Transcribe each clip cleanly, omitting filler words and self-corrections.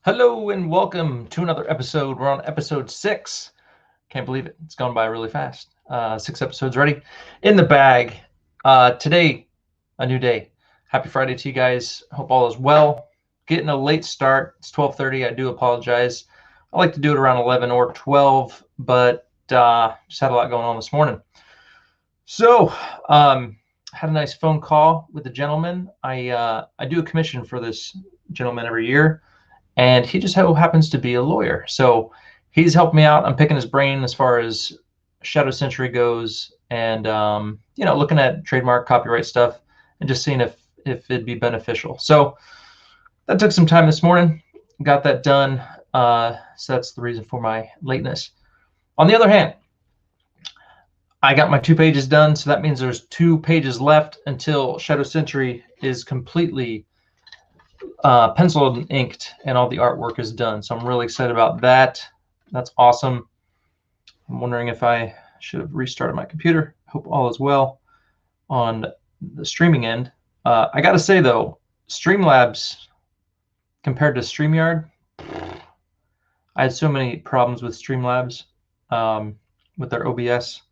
Hello and welcome to another episode. We're on episode 6. Can't believe it. It's gone by really fast. 6 episodes ready in the bag. Today, a new day. Happy Friday to you guys. Hope all is well. Getting a late start. It's 12:30. I do apologize. I like to do it around 11 or 12, but just had a lot going on this morning. So, had a nice phone call with a gentleman. I do a commission for this gentleman every year. And he just happens to be a lawyer. So he's helped me out. I'm picking his brain as far as Shadow Century goes and, looking at trademark copyright stuff and just seeing if it'd be beneficial. So that took some time this morning, got that done. So that's the reason for my lateness. On the other hand, I got my 2 pages done. So that means there's 2 pages left until Shadow Century is completely penciled and inked and all the artwork is done. So I'm really excited about that. That's awesome. I'm wondering if I should have restarted my computer. Hope all is well on the streaming end. I got to say though, Streamlabs compared to StreamYard, I had so many problems with Streamlabs with their OBS.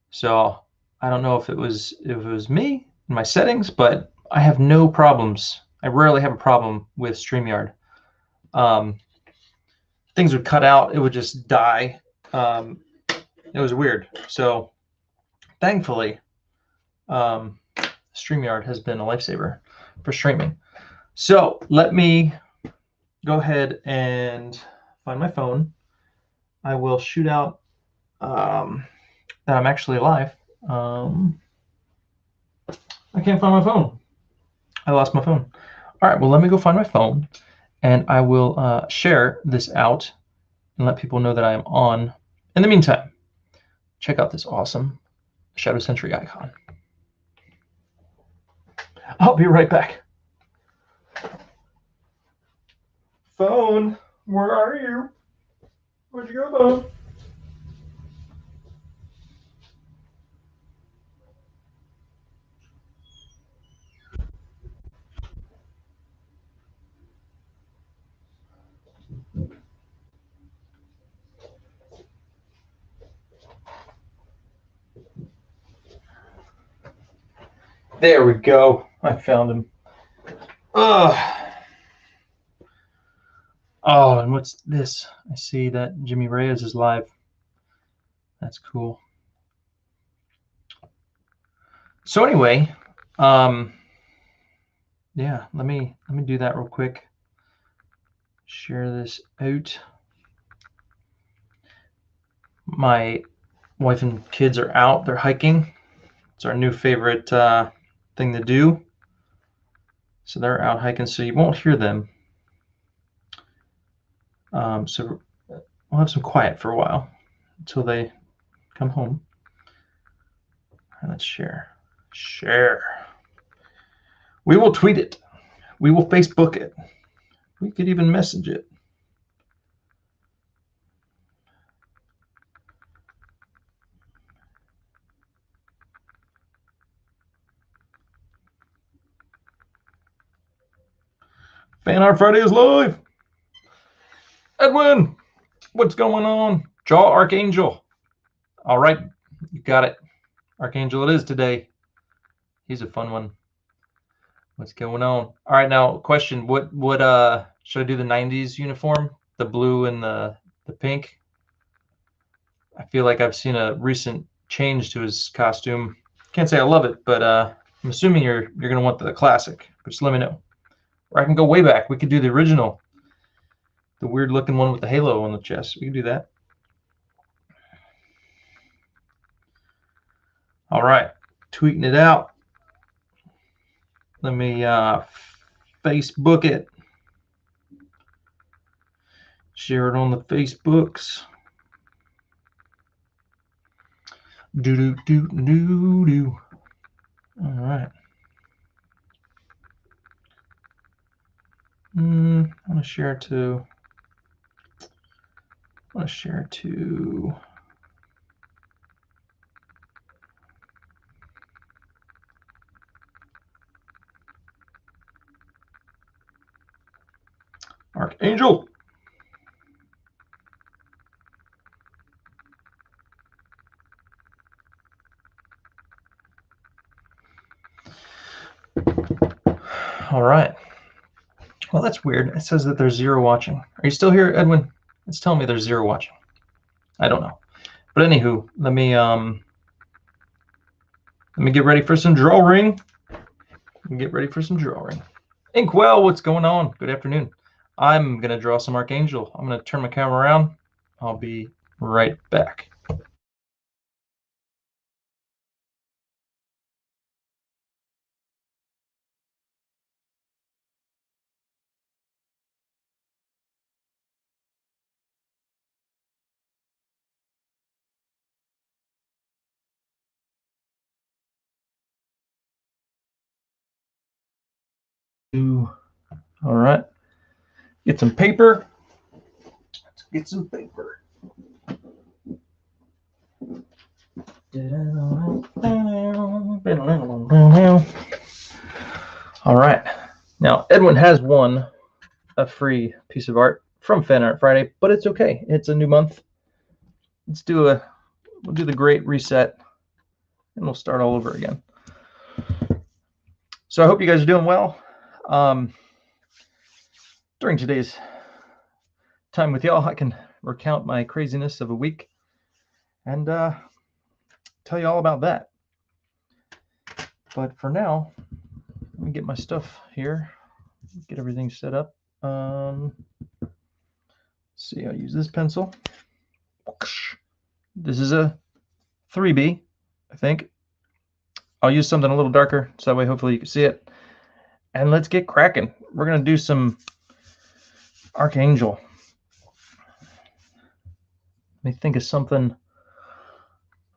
So I don't know if it was me and my settings, but I have no problems. I rarely have a problem with StreamYard. Things would cut out. It would just die. It was weird. So thankfully, StreamYard has been a lifesaver for streaming. So let me go ahead and find my phone. I will shoot out that I'm actually live. I can't find my phone. I lost my phone. All right, well, let me go find my phone, and I will share this out and let people know that I am on. In the meantime, check out this awesome Shadow Century icon. I'll be right back. Phone, where are you? Where'd you go, phone? There we go. I found him. Ugh. Oh, and what's this? I see that Jimmy Reyes is live. That's cool. So anyway, yeah, let me do that real quick. Share this out. My wife and kids are out. They're hiking. It's our new favorite thing to do. So they're out hiking, so you won't hear them. So we'll have some quiet for a while until they come home. And let's share. Share. We will tweet it. We will Facebook it. We could even message it. Fan Art Friday is live. Edwin, what's going on? Jaw Archangel. All right, you got it. Archangel it is today. He's a fun one. What's going on? All right, now question: What should I do the '90s uniform? The blue and the pink. I feel like I've seen a recent change to his costume. Can't say I love it, but I'm assuming you're gonna want the classic. But just let me know. Or I can go way back. We could do the original, the weird looking one with the halo on the chest. We can do that. All right, tweeting it out. Let me Facebook it. Share it on the Facebooks. Do. All right. I want to share it to. Archangel. All right. Well, that's weird. It says that there's 0 watching. Are you still here, Edwin? It's telling me there's 0 watching. I don't know. But anywho, let me get ready for some drawing. Inkwell, what's going on? Good afternoon. I'm gonna draw some Archangel. I'm gonna turn my camera around. I'll be right back. All right. Get some paper. Let's get some paper. All right. Now, Edwin has won a free piece of art from Fan Art Friday, but it's okay. It's a new month. We'll do the great reset, and we'll start all over again. So I hope you guys are doing well. During today's time with y'all, I can recount my craziness of a week and tell you all about that. But for now, let me get my stuff here, get everything set up. See, I'll use this pencil. This is a 3B, I think. I'll use something a little darker, so that way hopefully you can see it. And let's get cracking. We're going to do some Archangel. Let me think of something.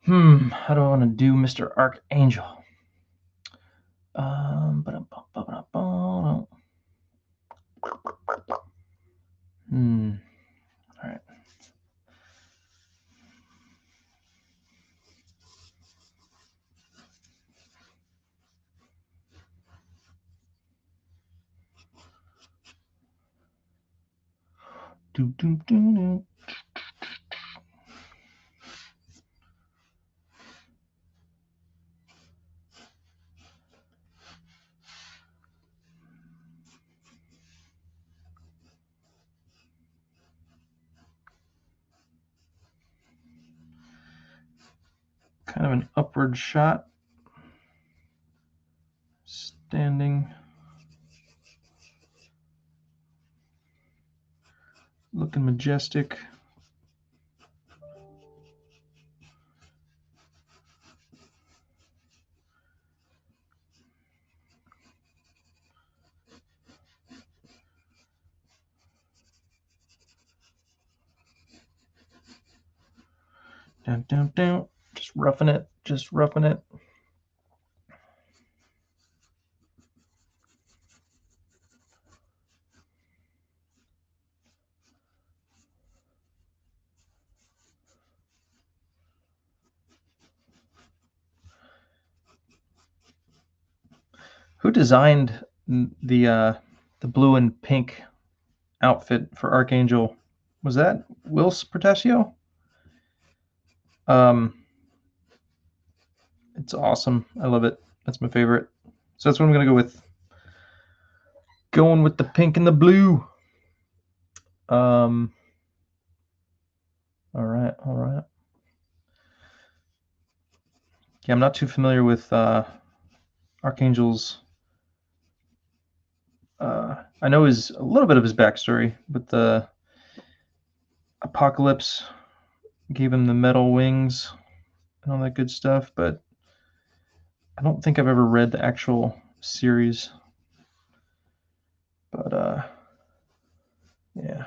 How do I want to do Mr. Archangel? All right. Kind of an upward shot, standing, looking majestic. Down, down, down. Just roughing it. Who designed the blue and pink outfit for Archangel? Was that Wills Portasio? It's awesome. I love it. That's my favorite. So that's what I'm gonna go with. Going with the pink and the blue. All right. Yeah, I'm not too familiar with Archangel's. I know a little bit of his backstory, but the Apocalypse gave him the metal wings and all that good stuff, but I don't think I've ever read the actual series. But yeah.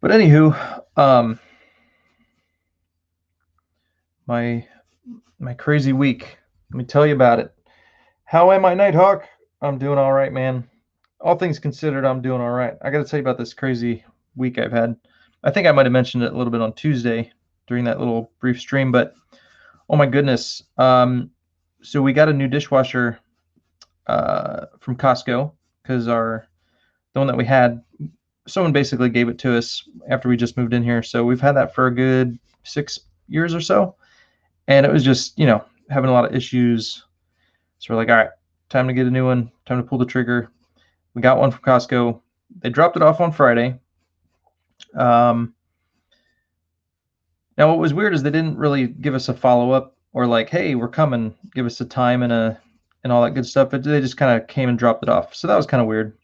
But anywho, my crazy week. Let me tell you about it. How am I, Nighthawk? I'm doing all right, man. All things considered, I'm doing all right. I got to tell you about this crazy week I've had. I think I might have mentioned it a little bit on Tuesday. during that little brief stream. But oh my goodness, so we got a new dishwasher from Costco because the one that we had, someone basically gave it to us after we just moved in here. So we've had that for a good 6 years or so, and it was just having a lot of issues. So we're like, all right, time to get a new one. Time to pull the trigger. We got one from Costco. They dropped it off on Friday. Now, what was weird is they didn't really give us a follow-up or like, hey, we're coming, give us a time and all that good stuff. But they just kind of came and dropped it off. So that was kind of weird.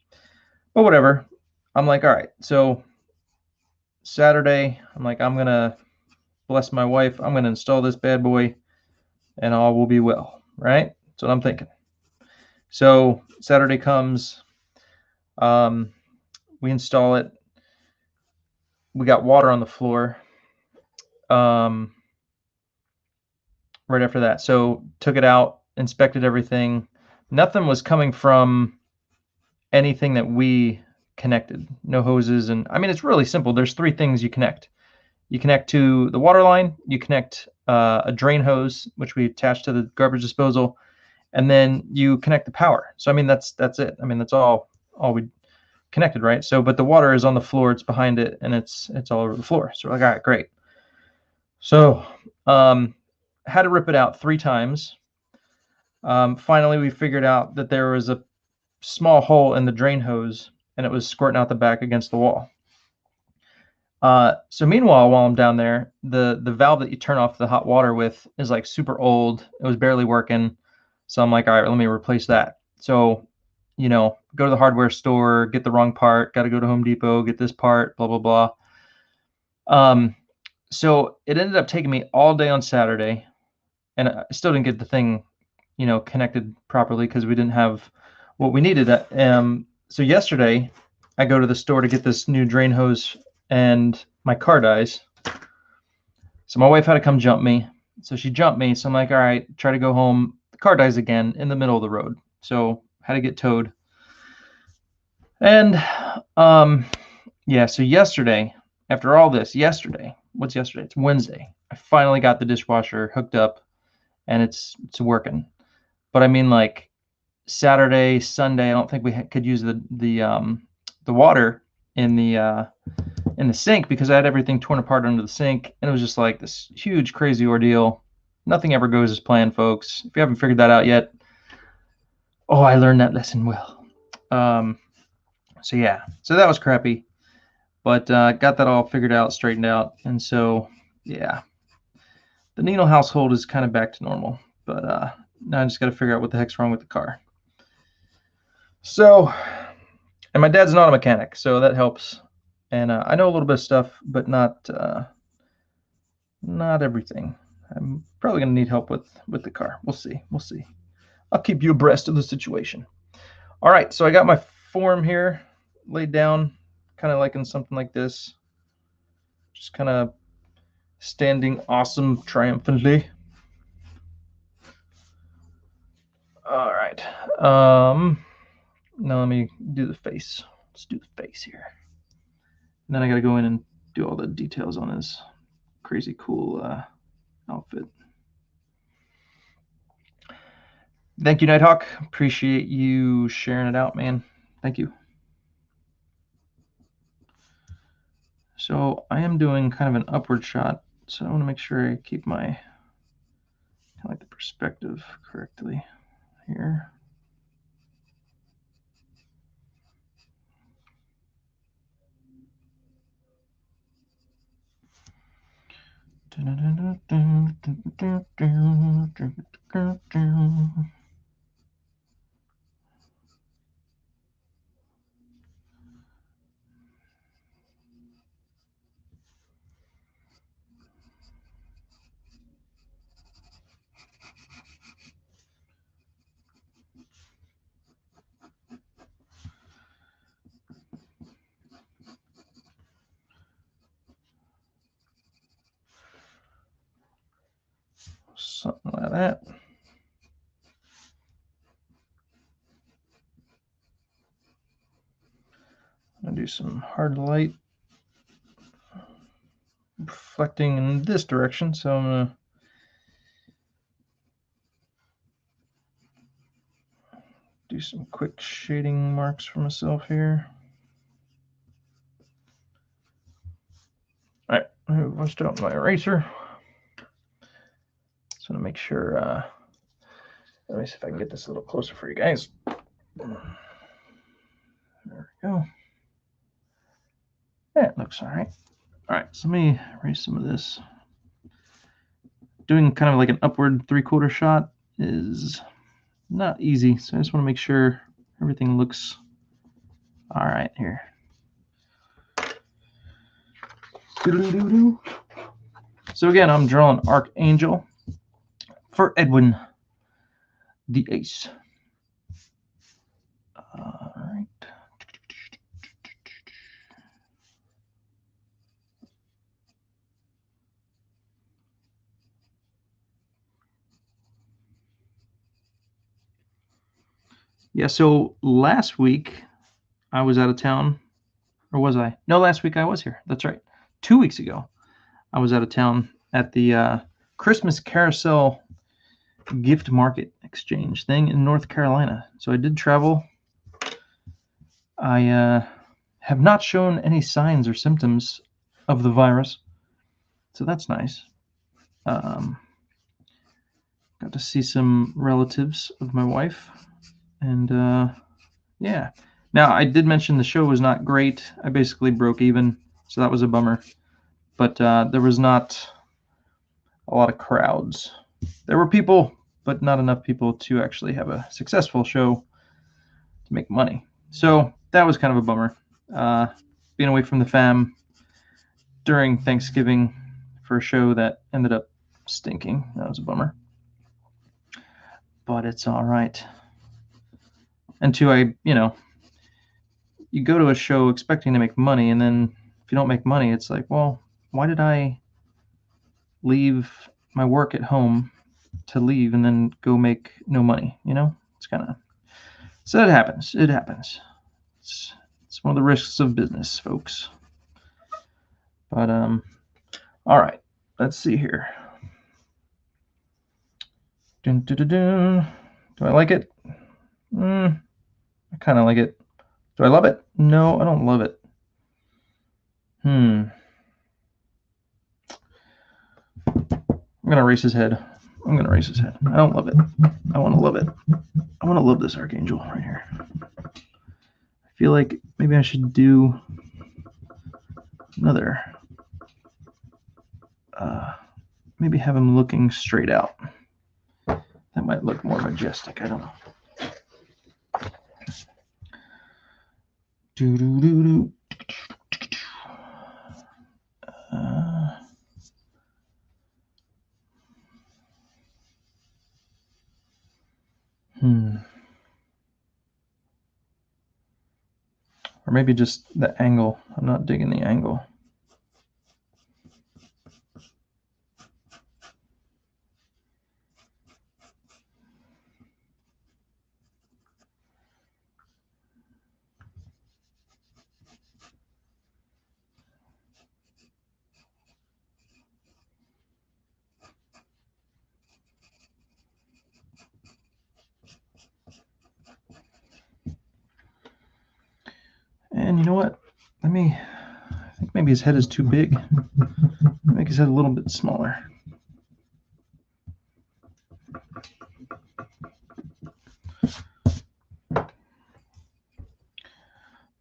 But whatever. I'm like, all right. So Saturday, I'm like, I'm going to bless my wife. I'm going to install this bad boy and all will be well, right? That's what I'm thinking. So Saturday comes, we install it. We got water on the floor. Right after that. So took it out, inspected everything. Nothing was coming from anything that we connected. No hoses. And I mean, it's really simple. There's 3 things you connect. You connect to the water line, you connect a drain hose, which we attach to the garbage disposal, and then you connect the power. So I mean, that's it. I mean, that's all we connected, right? So, but the water is on the floor, it's behind it, and it's all over the floor. So we're like, all right, great. So had to rip it out 3 times. Finally, we figured out that there was a small hole in the drain hose, and it was squirting out the back against the wall. So meanwhile, while I'm down there, the valve that you turn off the hot water with is like super old. It was barely working. So I'm like, all right, let me replace that. So, go to the hardware store, get the wrong part, got to go to Home Depot, get this part, blah, blah, blah. So it ended up taking me all day on Saturday, and I still didn't get the thing, connected properly because we didn't have what we needed. So yesterday, I go to the store to get this new drain hose, and my car dies. So my wife had to come jump me. So she jumped me. So I'm like, all right, try to go home. The car dies again in the middle of the road. So had to get towed. And yeah, so yesterday, after all this, what's yesterday? It's Wednesday. I finally got the dishwasher hooked up, and it's working. But I mean, like Saturday, Sunday, I don't think we could use the water in the sink because I had everything torn apart under the sink, and it was just like this huge, crazy ordeal. Nothing ever goes as planned, folks. If you haven't figured that out yet, oh, I learned that lesson well. So yeah, so that was crappy, but got that all figured out, straightened out, and so yeah, the Nino household is kind of back to normal, but now I just got to figure out what the heck's wrong with the car. So, and my dad's not a mechanic, so that helps. And I know a little bit of stuff, but not everything. I'm probably gonna need help with the car. We'll see. I'll keep you abreast of the situation. All right, so I got my form here laid down, kind of like in something like this. Just kind of standing awesome triumphantly. All right. Now let me do the face. Let's do the face here. And then I got to go in and do all the details on his crazy cool outfit. Thank you, Nighthawk. Appreciate you sharing it out, man. Thank you. So I am doing kind of an upward shot, so I want to make sure I keep my kind of like the perspective correctly here. Something like that. I'm gonna do some hard light reflecting in this direction, so I'm going to do some quick shading marks for myself here. All right, I washed out my eraser. Just want to make sure. Let me see if I can get this a little closer for you guys. There we go. Yeah, it looks all right. All right, so let me erase some of this. Doing kind of like an upward 3/4 shot is not easy, so I just want to make sure everything looks all right here. So again, I'm drawing Archangel for Edwin the Ace. All right. Yeah, so last week I was out of town, or was I? No, last week I was here. That's right. 2 weeks ago, I was out of town at the Christmas Carousel gift market exchange thing in North Carolina. So I did travel. I have not shown any signs or symptoms of the virus, so that's nice. Got to see some relatives of my wife, and yeah. Now, I did mention the show was not great. I basically broke even, so that was a bummer. But there was not a lot of crowds. There were people, but not enough people to actually have a successful show to make money. So that was kind of a bummer. Being away from the fam during Thanksgiving for a show that ended up stinking. That was a bummer. But it's all right. And two, you go to a show expecting to make money, and then if you don't make money, it's like, well, why did I leave my work at home to leave and then go make no money? It's kind of, so it happens. It happens. It's one of the risks of business, folks. But all right, let's see here. Dun, dun, dun, dun. Do I like it? I kind of like it. Do I love it? No, I don't love it. I'm gonna erase his head. I don't love it. I want to love it. I want to love this Archangel right here. I feel like maybe I should do another. Maybe have him looking straight out. That might look more majestic. I don't know. Do. Or maybe just the angle. I'm not digging the angle. And you know what? I think maybe his head is too big. Make his head a little bit smaller.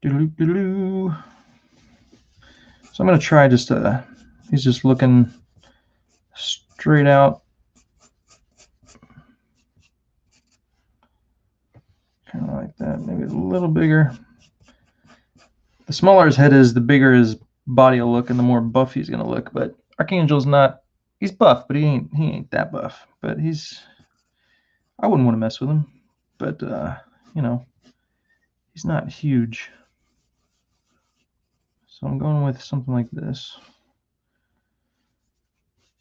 So I'm going to try just he's just looking straight out. Kind of like that, maybe a little bigger. The smaller his head is, the bigger his body will look and the more buff he's going to look. But Archangel's not, he's buff, but he ain't that buff. But I wouldn't want to mess with him. But, he's not huge. So I'm going with something like this.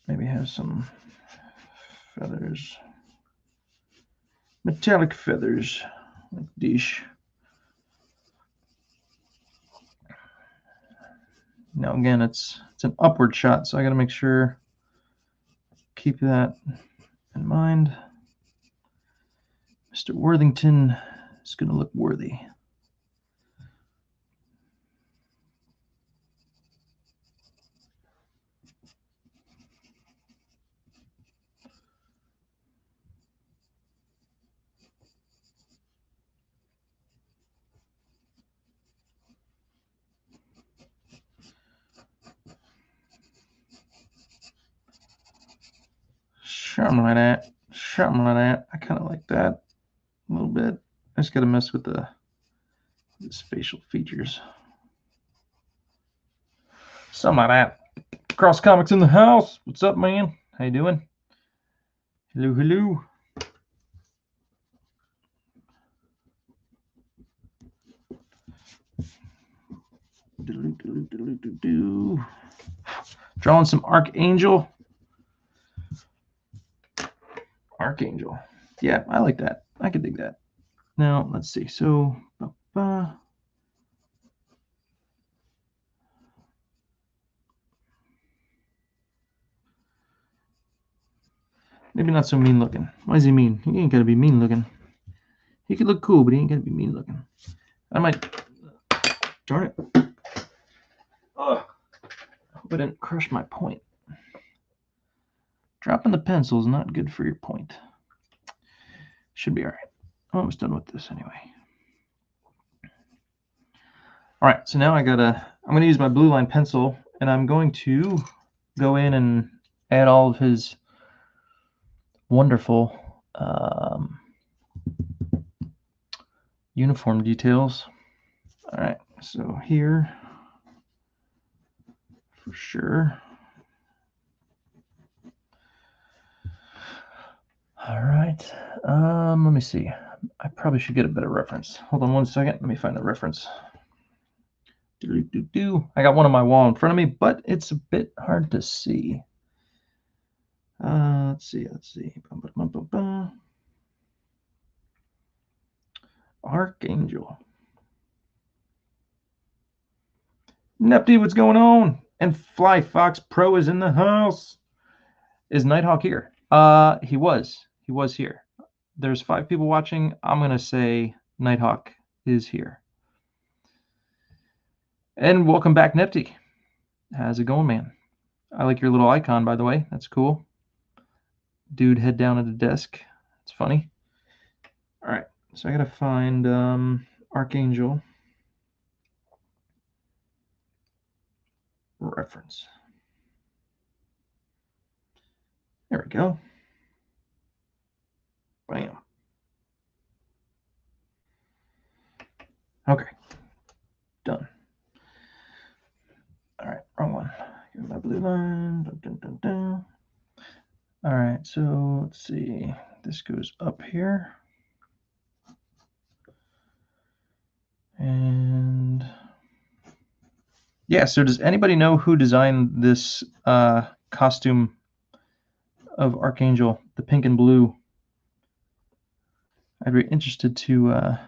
Maybe have some feathers. Metallic feathers, like dish. Now again, it's an upward shot, so I got to make sure, keep that in mind. Mr. Worthington is going to look worthy. Something like that. Something like that. I kind of like that a little bit. I just got to mess with the facial features. Something like that. Cross Comics in the house. What's up, man? How you doing? Hello, hello. Drawing some Archangel. Archangel. Yeah, I like that. I can dig that. Now, let's see. So, maybe not so mean looking. Why is he mean? He ain't gotta be mean looking. He could look cool, but he ain't gotta be mean looking. I might. Darn it. Oh, I hope I didn't crush my point. Dropping the pencil is not good for your point. Should be all right. Almost done with this anyway. All right, so now I'm gonna use my blue line pencil, and I'm going to go in and add all of his wonderful uniform details. All right, so here, for sure. All right, let me see. I probably should get a better reference. Hold on one second. Let me find a reference. I got one on my wall in front of me, but it's a bit hard to see. Let's see. Archangel. Nepty, what's going on? And Fly Fox Pro is in the house. Is Nighthawk here? He was here. There's 5 people watching. I'm gonna say Nighthawk is here. And welcome back, Nepty. How's it going, man? I like your little icon, by the way. That's cool. Dude, head down at the desk. It's funny. All right, so I gotta find Archangel reference. There we go. Bam. Okay, done. All right, wrong one. Give my blue line. Dun, dun, dun, dun. All right, so let's see. This goes up here. And yeah, so does anybody know who designed this costume of Archangel, the pink and blue? I'd be interested to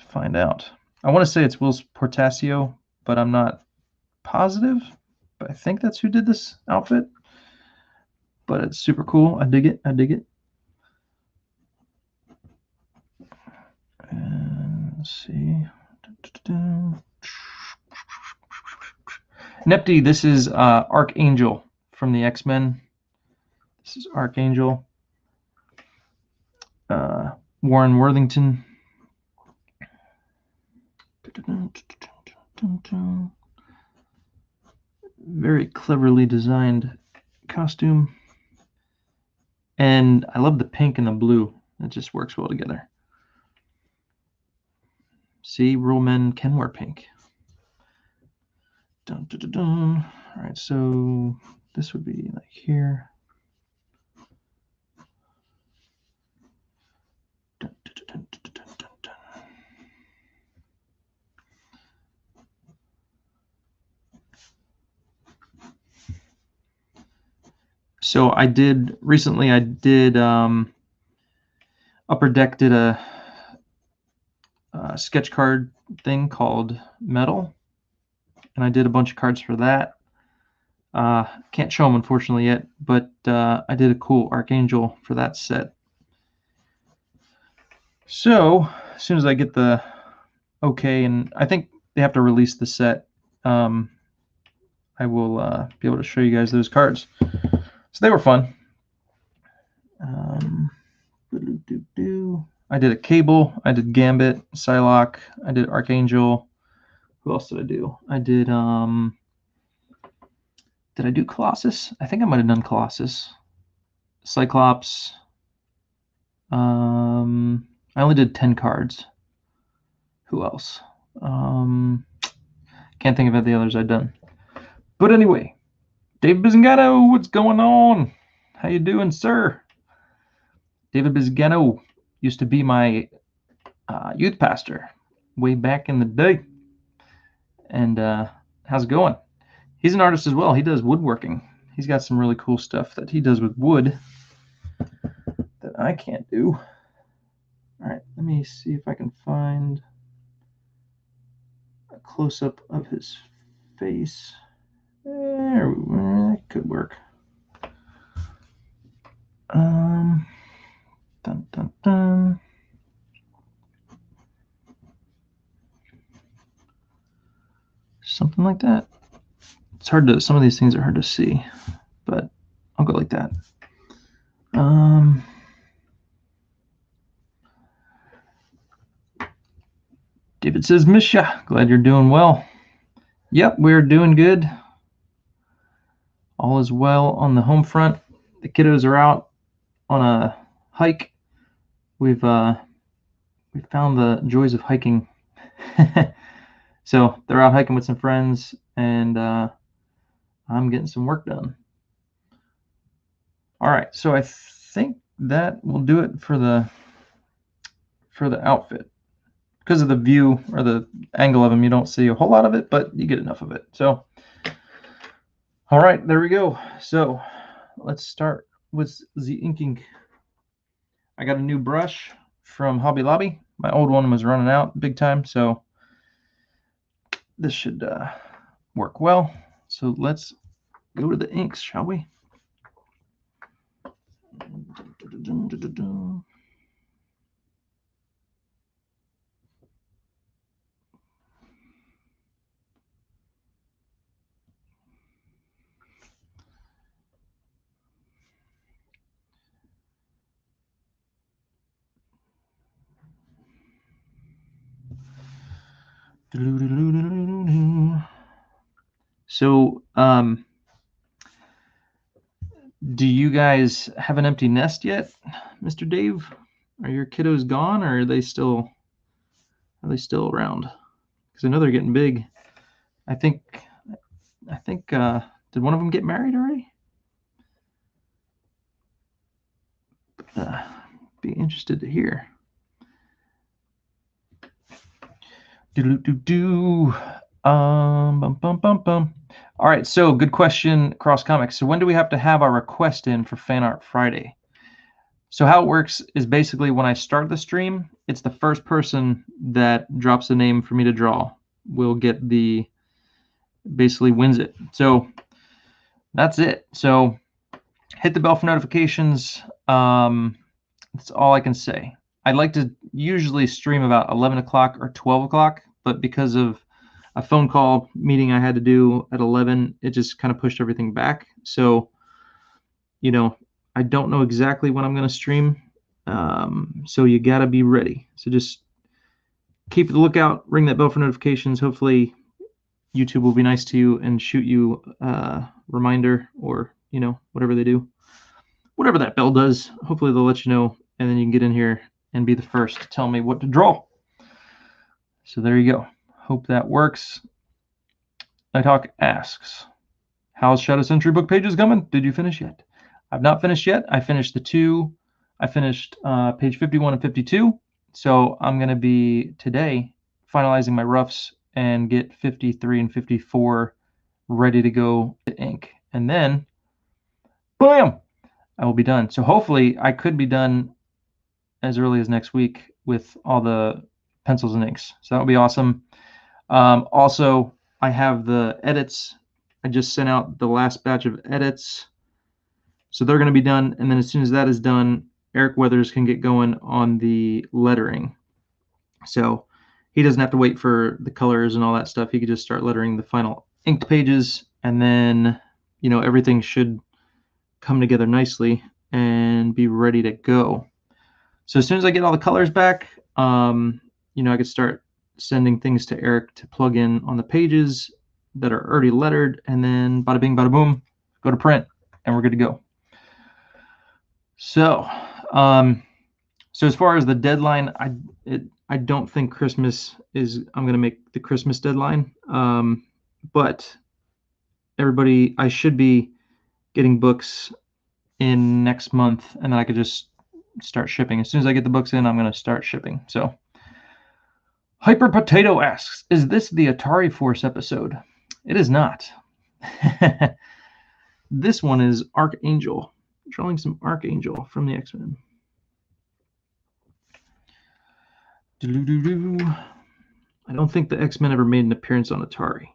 find out. I want to say it's Will Portasio, but I'm not positive. But I think that's who did this outfit. But it's super cool. I dig it. And let's see. Nepty, this is Archangel from the X-Men. This is Archangel. Warren Worthington. Very cleverly designed costume. And I love the pink and the blue. It just works well together. See, real men can wear pink. Dun, dun, dun, dun. All right, so this would be like here. Dun, dun, dun, dun, dun, dun, dun. So I did recently. Upper Deck did a sketch card thing called Metal, and I did a bunch of cards for that. Can't show them unfortunately yet, but I did a cool Archangel for that set. So as soon as I get the okay, and I think they have to release the set, I will be able to show you guys those cards. So they were fun. I did a Cable, I did Gambit, Psylocke, I did Archangel. Who else did I do? I did I do Colossus? I think I might have done Colossus. Cyclops. I only did 10 cards. Who else? Can't think of the others I've done. But anyway, Dave Bizangato, what's going on? How you doing, sir? David Bizangato used to be my youth pastor way back in the day. And how's it going? He's an artist as well. He does woodworking. He's got some really cool stuff that he does with wood that I can't do. All right, let me see if I can find a close-up of his face. That could work. Dun, dun, dun. Something like that. It's hard to, some of these things are hard to see, but I'll go like that. David says, miss ya. Glad you're doing well. Yep, we're doing good. All is well on the home front. The kiddos are out on a hike. We found the joys of hiking. So they're out hiking with some friends, and I'm getting some work done. All right, so I think that will do it for the outfit. Because of the view or the angle of them, you don't see a whole lot of it, but you get enough of it. So, all right, there we go. So let's start with the inking. I got a new brush from Hobby Lobby. My old one was running out big time, so this should work well. So let's go to the inks, shall we? So, do you guys have an empty nest yet, Mr. Dave? Are your kiddos gone, or are they still around? Because I know they're getting big. I think did one of them get married already? Be interested to hear. All right, so good question, Cross Comics. So when do we have to have our request in for Fan Art Friday? So how it works is basically when I start the stream, it's the first person that drops a name for me to draw will get basically wins it. So that's it. So hit the bell for notifications. That's all I can say. I'd like to usually stream about 11 o'clock or 12 o'clock, but because of a phone call meeting I had to do at 11, it just kind of pushed everything back. So, you know, I don't know exactly when I'm going to stream. So you got to be ready. So just keep the lookout, ring that bell for notifications. Hopefully YouTube will be nice to you and shoot you a reminder, or, you know, whatever they do. Whatever that bell does, hopefully they'll let you know, and then you can get in here and be the first to tell me what to draw. So there you go. Hope that works. Nighthawk asks, how's Shadow Century book pages coming? Did you finish yet? I've not finished yet. I finished page 51 and 52. So I'm going to be today finalizing my roughs and get 53 and 54 ready to go to ink. And then, bam, I will be done. So hopefully I could be done as early as next week with all the pencils and inks. So that would be awesome. Also, I have the edits I just sent out the last batch of edits. So they're going to be done. And then as soon as that is done, Eric Weathers can get going on the lettering. So he doesn't have to wait for the colors and all that stuff. He could just start lettering the final inked pages, and then, you know, everything should come together nicely and be ready to go. So as soon as I get all the colors back, you know, I could start sending things to Eric to plug in on the pages that are already lettered, and then bada bing, bada boom, go to print, and we're good to go. So, so as far as the deadline, I don't think Christmas is, I'm going to make the Christmas deadline. But everybody, I should be getting books in next month, and then I could just start shipping. As soon as I get the books in, I'm going to start shipping. So Hyper Potato asks, is this the Atari Force episode? It is not. This one is Archangel, drawing some Archangel from the X-Men. I don't think the X-Men ever made an appearance on Atari.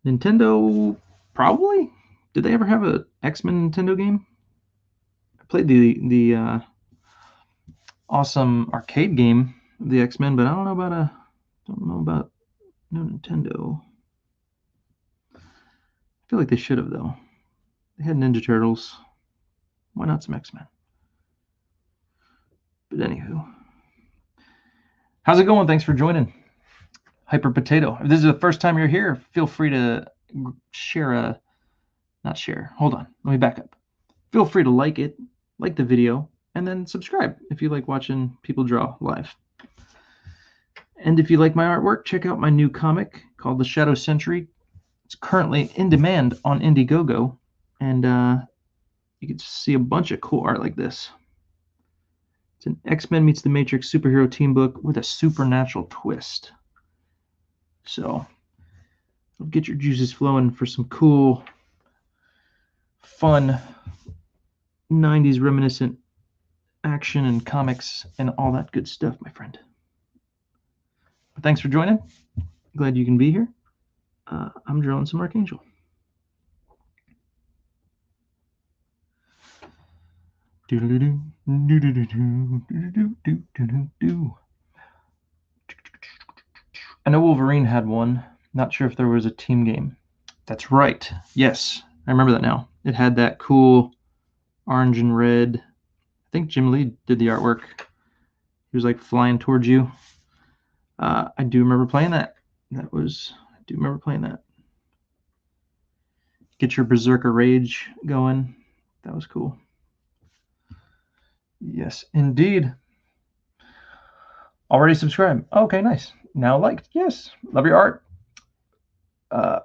Nintendo, probably? Did they ever have an X-Men Nintendo game? I played the awesome arcade game, the X-Men, but I don't know about no Nintendo. I feel like they should have, though. They had Ninja Turtles. Why not some X-Men? But anywho, how's it going? Thanks for joining. Hyper Potato. If this is the first time you're here, feel free to share not share. Hold on. Let me back up. Feel free to like the video, and then subscribe if you like watching people draw live. And if you like my artwork, check out my new comic called The Shadow Century. It's currently in demand on Indiegogo, and you can see a bunch of cool art like this. It's an X-Men meets the Matrix superhero team book with a supernatural twist. So get your juices flowing for some cool, fun, 90s reminiscent action and comics and all that good stuff, my friend. But thanks for joining. Glad you can be here. I'm drawing some Archangel. I know Wolverine had one. Not sure if there was a team game. That's right. Yes, I remember that now. It had that cool orange and red. I think Jim Lee did the artwork. He was like flying towards you. I do remember playing that. I do remember playing that. Get your Berserker Rage going. That was cool. Yes, indeed. Already subscribed. Okay, nice. Now liked. Yes. Love your art.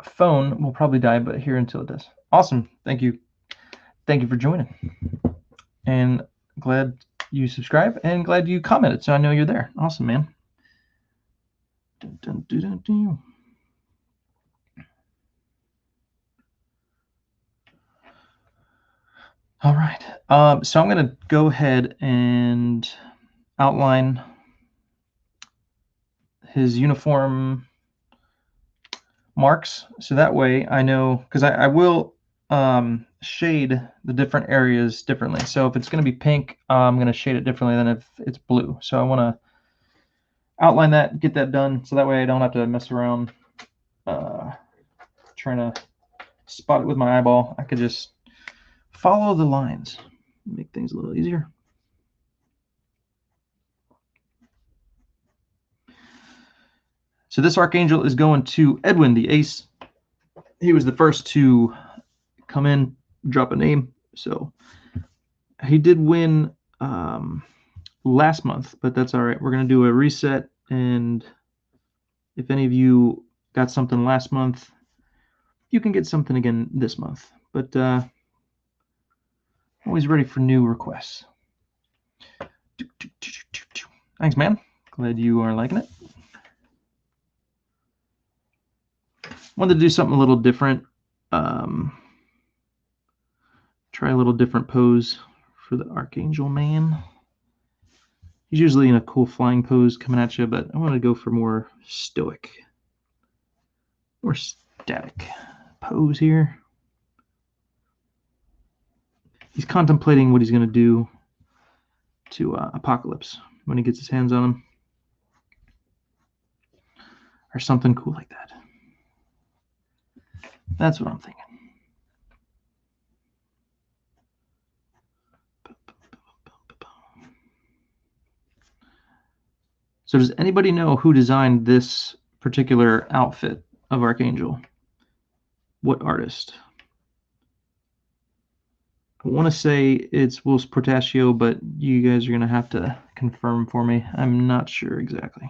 Phone will probably die, but here until it does. Awesome. Thank you. Thank you for joining. And glad you subscribe and glad you commented, so I know you're there. Awesome, man. All right. So I'm going to go ahead and outline his uniform marks, so that way I know, because I will shade the different areas differently. So if it's going to be pink, I'm going to shade it differently than if it's blue. So I want to outline that, get that done, so that way I don't have to mess around trying to spot it with my eyeball. I could just follow the lines, make things a little easier. So this Archangel is going to Edwin, the ace. He was the first to come in, drop a name. So he did win last month, but that's all right. We're going to do a reset. And if any of you got something last month, you can get something again this month. But always ready for new requests. Thanks, man. Glad you are liking it. Wanted to do something a little different. Try a little different pose for the Archangel man. He's usually in a cool flying pose coming at you, but I want to go for more stoic. More stoic. static pose here. He's contemplating what he's going to do to Apocalypse when he gets his hands on him. Or something cool like that. That's what I'm thinking. So does anybody know who designed this particular outfit of Archangel? What artist? I want to say it's Will Portaccio, but you guys are going to have to confirm for me. I'm not sure exactly.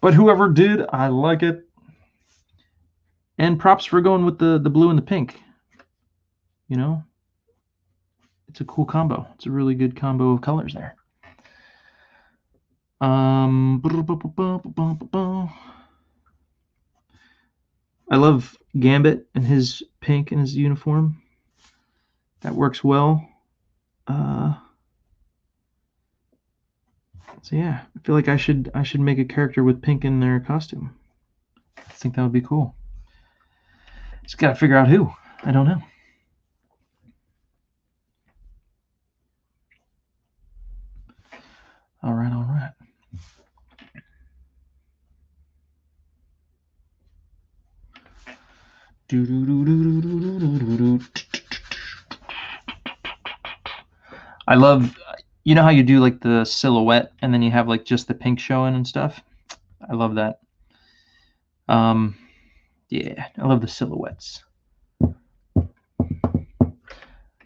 But whoever did, I like it. And props for going with the blue and the pink. You know? It's a cool combo. It's a really good combo of colors there. I love Gambit and his pink and his uniform. That works well. So yeah, I feel like I should make a character with pink in their costume. I think that would be cool. Just gotta figure out who. I don't know. All right, all right. I love, you know how you do like the silhouette and then you have like just the pink showing and stuff? I love that. Yeah, I love the silhouettes.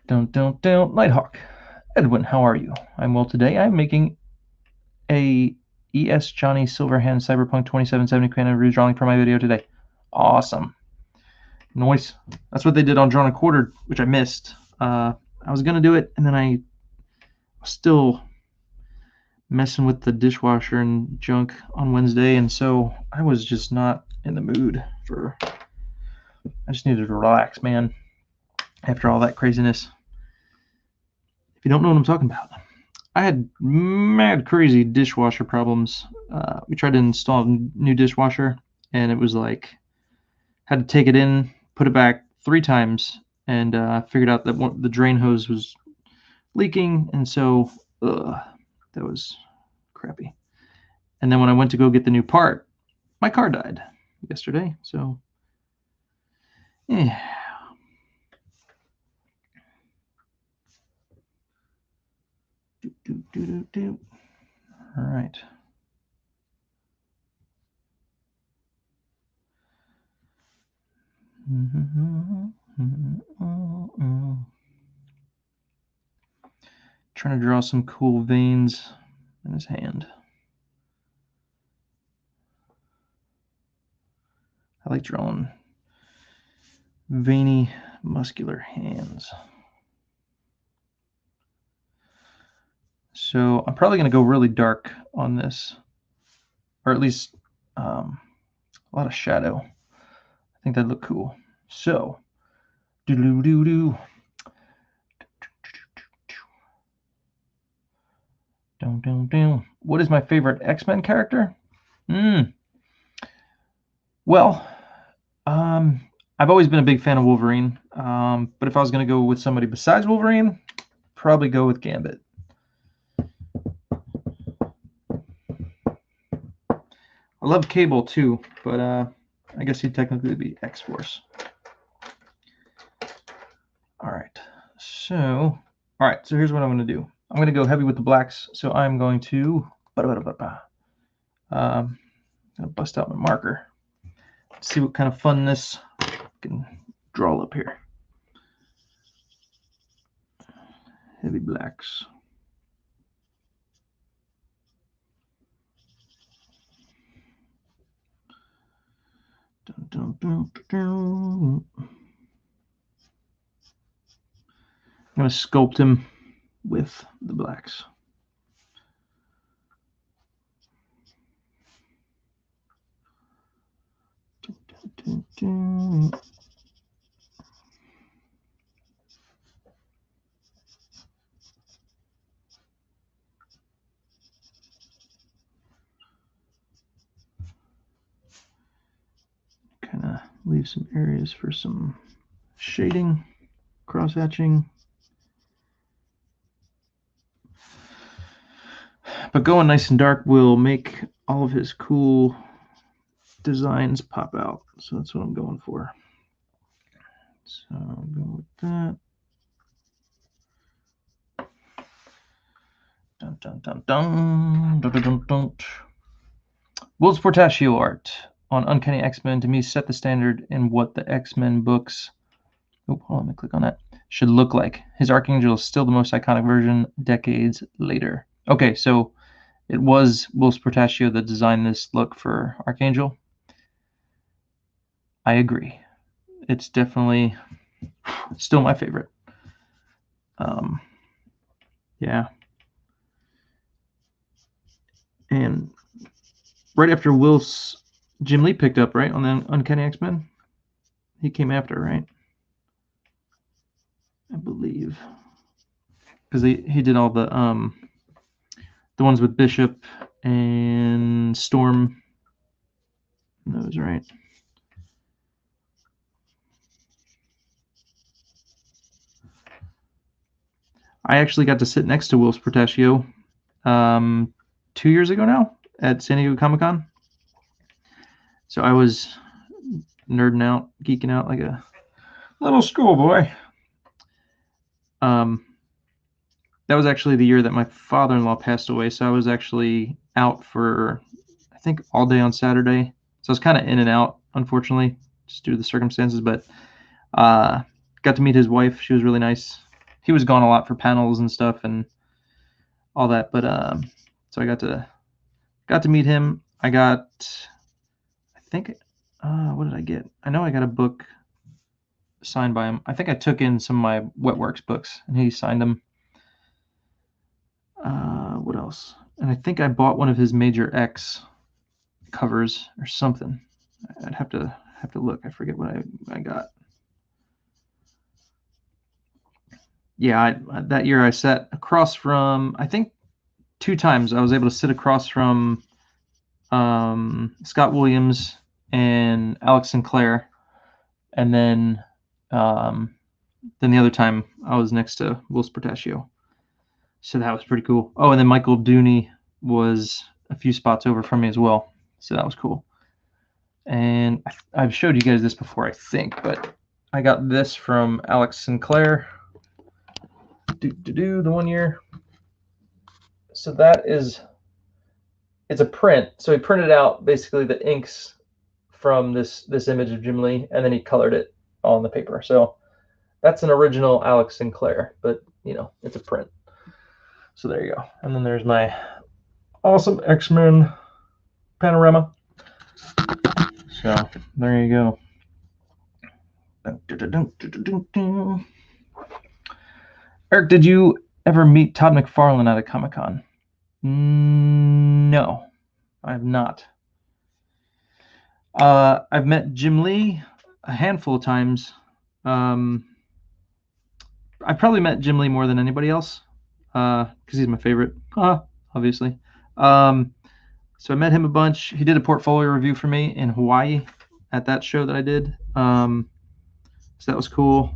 Don't, Nighthawk. Edwin, how are you? I'm well today. I'm making a ES Johnny Silverhand Cyberpunk 2077 canon redrawing for my video today. Awesome. Nice. That's what they did on Drawn and Quartered, which I missed. I was going to do it, and then I was still messing with the dishwasher and junk on Wednesday, and so I was just not in the mood for... I just needed to relax, man, after all that craziness. If you don't know what I'm talking about, I had mad crazy dishwasher problems. We tried to install a new dishwasher, and it was like, had to take it in, put it back 3 times, and figured out that the drain hose was leaking, and so that was crappy. And then when I went to go get the new part, my car died yesterday, so yeah. All right. Trying to draw some cool veins in his hand. I like drawing veiny, muscular hands. So I'm probably going to go really dark on this, or at least a lot of shadow. I think that'd look cool. So, Don't. What is my favorite X-Men character? Well, I've always been a big fan of Wolverine, but if I was going to go with somebody besides Wolverine, probably go with Gambit. I love Cable too, but I guess he'd technically be X-Force. All right, so here's what I'm going to do. I'm going to go heavy with the blacks, so I'm going to bust out my marker. Let's see what kind of funness I can draw up here. Heavy blacks. I'm going to sculpt him with the blacks. leave some areas for some shading, cross-hatching. But going nice and dark will make all of his cool designs pop out. So that's what I'm going for. So I'll go with that. Dun, dun, dun, dun, dun, dun, dun, dun. Will's Portaccio art on Uncanny X-Men to me set the standard in what the X-Men books, hold on, let me click on that, should look like. His Archangel is still the most iconic version decades later. Okay, so it was Will's Portaccio that designed this look for Archangel. I agree. It's definitely still my favorite. Yeah. And right after Will's, Jim Lee picked up, right, on the Uncanny X-Men? He came after, right? I believe. Because he did all the ones with Bishop and Storm. Those, right? I actually got to sit next to Will's Portaccio 2 years ago now at San Diego Comic-Con. So I was nerding out, geeking out like a little schoolboy. That was actually the year that my father-in-law passed away, so I was actually out for, I think, all day on Saturday. So I was kind of in and out, unfortunately, just due to the circumstances, but got to meet his wife. She was really nice. He was gone a lot for panels and stuff and all that, but so I got to meet him. I got, I think, what did I get? I know I got a book signed by him. I think I took in some of my Wetworks books, and he signed them. What else? And I think I bought one of his Major X covers or something. I'd have to look. I forget what I got. Yeah, that year I sat across from, I think 2 times I was able to sit across from Scott Williams and Alex Sinclair, and then the other time I was next to Will's Portaccio. So that was pretty cool. Oh, and then Michael Dooney was a few spots over from me as well. So that was cool. And I've showed you guys this before, I think, but I got this from Alex Sinclair. The 1 year. So that is, it's a print. So he printed out basically the inks from this image of Jim Lee, and then he colored it on the paper. So that's an original Alex Sinclair, but you know, it's a print. So there you go. And then there's my awesome X-Men panorama. So there you go. Eric, did you ever meet Todd McFarlane at a Comic-Con? No, I have not. I've met Jim Lee a handful of times. I probably met Jim Lee more than anybody else because he's my favorite, obviously. So I met him a bunch. He did a portfolio review for me in Hawaii at that show that I did. So that was cool.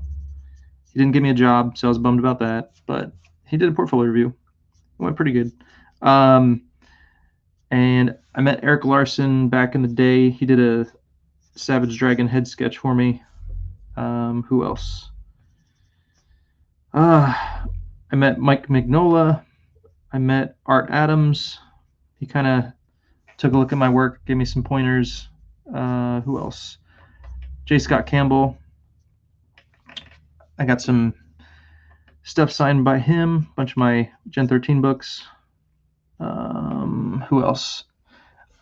He didn't give me a job, so I was bummed about that. But he did a portfolio review. It went pretty good. And I met Eric Larson back in the day. He did a Savage Dragon head sketch for me. Who else? I met Mike Mignola. I met Art Adams. He kind of took a look at my work, gave me some pointers. Who else? J. Scott Campbell. I got some stuff signed by him, a bunch of my Gen 13 books. Who else?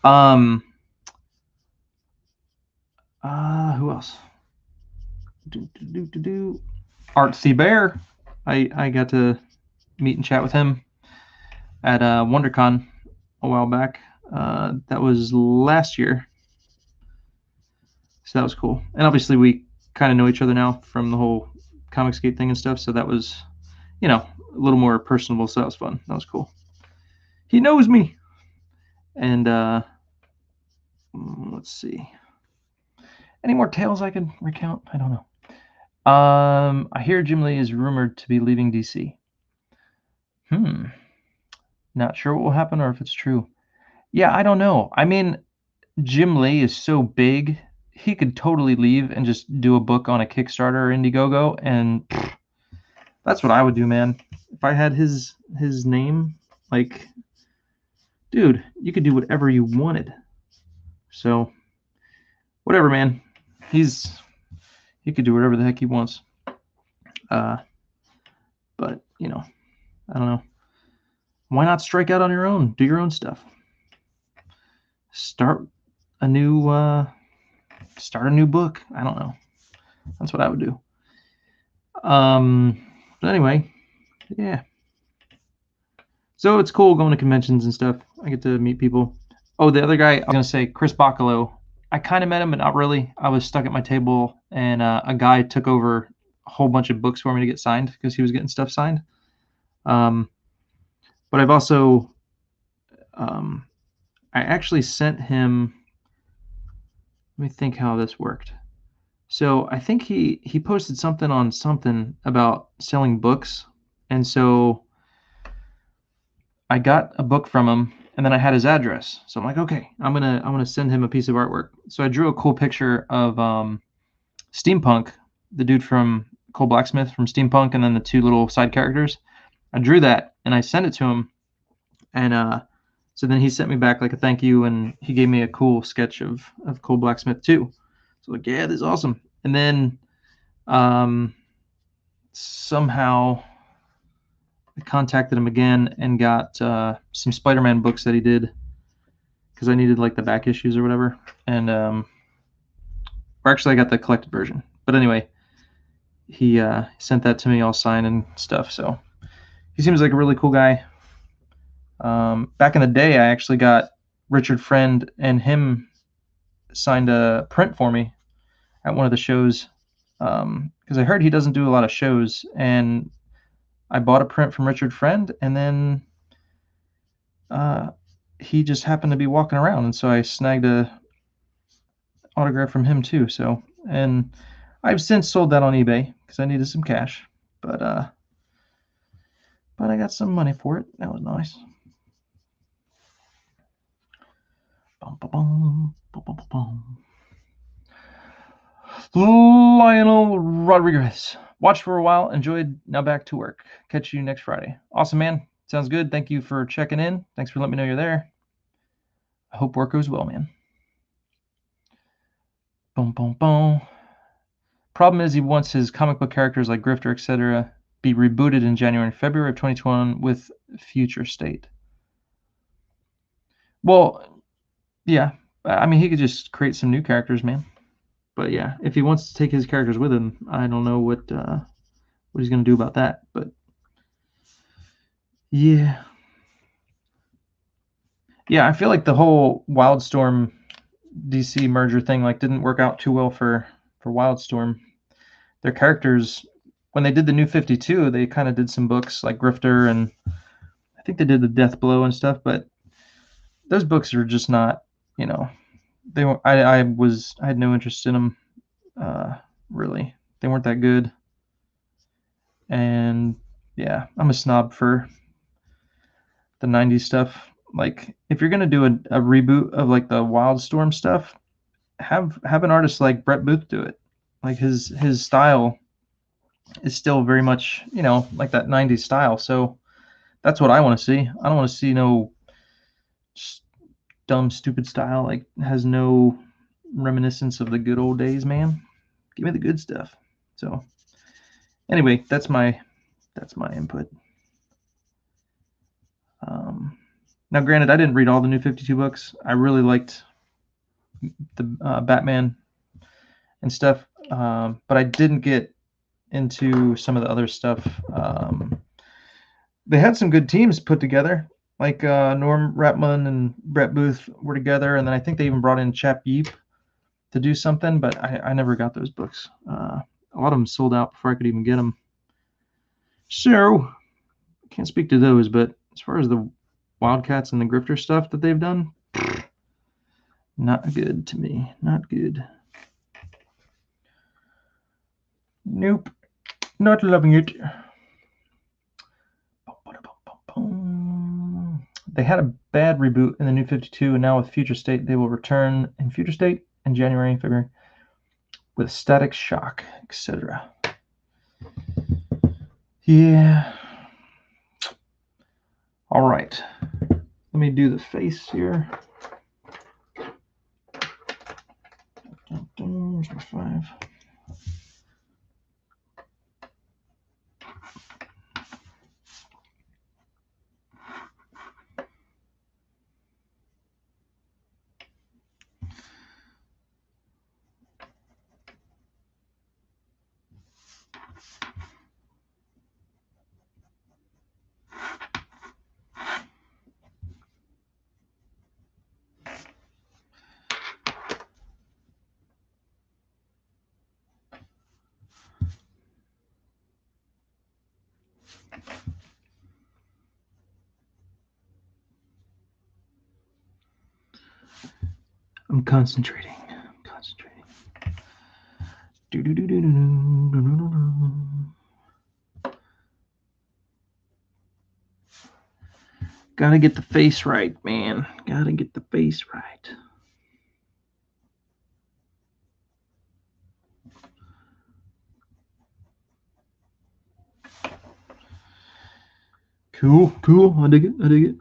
Who else? Art Thiebair. I got to meet and chat with him at WonderCon a while back. That was last year. So that was cool. And obviously we kind of know each other now from the whole Comicsgate thing and stuff. So that was, you know, a little more personable. So that was fun. That was cool. He knows me. And let's see. Any more tales I can recount? I don't know. I hear Jim Lee is rumored to be leaving DC. Not sure what will happen or if it's true. Yeah, I don't know. I mean, Jim Lee is so big, he could totally leave and just do a book on a Kickstarter or Indiegogo, and that's what I would do, man. If I had his name, like, dude, you could do whatever you wanted. So, whatever, man. He could do whatever the heck he wants. But you know, I don't know. Why not strike out on your own? Do your own stuff. Start a new book. I don't know. That's what I would do. But anyway, yeah. So it's cool going to conventions and stuff. I get to meet people. Oh, the other guy, I was going to say, Chris Bacalo. I kind of met him, but not really. I was stuck at my table, and a guy took over a whole bunch of books for me to get signed because he was getting stuff signed. But I've also, I actually sent him, let me think how this worked. So I think he posted something on something about selling books, and so I got a book from him, and then I had his address. So I'm like, okay, I'm gonna send him a piece of artwork. So I drew a cool picture of Steampunk, the dude from Cole Blacksmith from Steampunk, and then the two little side characters. I drew that and I sent it to him, and so then he sent me back like a thank you, and he gave me a cool sketch of Cole Blacksmith too. So like, yeah, this is awesome. And then somehow I contacted him again and got some Spider-Man books that he did because I needed like the back issues or whatever. And or actually I got the collected version. But anyway, he sent that to me all signed and stuff. So he seems like a really cool guy. Back in the day, I actually got Richard Friend and him signed a print for me at one of the shows because I heard he doesn't do a lot of shows, and I bought a print from Richard Friend, and then he just happened to be walking around, and so I snagged a autograph from him too. So, and I've since sold that on eBay because I needed some cash, but I got some money for it. That was nice. Lionel Rodriguez. Watched for a while, enjoyed, now back to work. Catch you next Friday. Awesome, man. Sounds good. Thank you for checking in. Thanks for letting me know you're there. I hope work goes well, man. Boom, boom, boom. Problem is he wants his comic book characters like Grifter, etc. be rebooted in January and February of 2021 with Future State. Well, yeah. I mean, he could just create some new characters, man. But yeah, if he wants to take his characters with him, I don't know what he's going to do about that. But yeah. Yeah, I feel like the whole Wildstorm DC merger thing like didn't work out too well for Wildstorm. Their characters, when they did the New 52, they kind of did some books like Grifter, and I think they did the Death Blow and stuff, but those books are just not, you know, they were, I had no interest in them really. They weren't that good. And yeah, I'm a snob for the 90s stuff. Like, if you're gonna do a reboot of like the Wildstorm stuff, have an artist like Brett Booth do it. Like his style is still very much, you know, like that 90s style. So that's what I want to see. I don't want to see no dumb, stupid style like has no reminiscence of the good old days, man. Give me the good stuff. So anyway, that's my input. Now, granted, I didn't read all the New 52 books. I really liked the Batman and stuff, but I didn't get into some of the other stuff. They had some good teams put together, like Norm Rapmund and Brett Booth were together, and then I think they even brought in Chap Yeep to do something, but I never got those books. A lot of them sold out before I could even get them. So, I can't speak to those, but as far as the Wildcats and the Grifter stuff that they've done, not good to me. Not good. Nope. Not loving it. They had a bad reboot in the New 52, and now with Future State, they will return in Future State in January and February with Static Shock, etc. Yeah. All right. Let me do the face here. There's my 5. I'm concentrating. Gotta get the face right, man. Gotta get the face right. Cool. I dig it.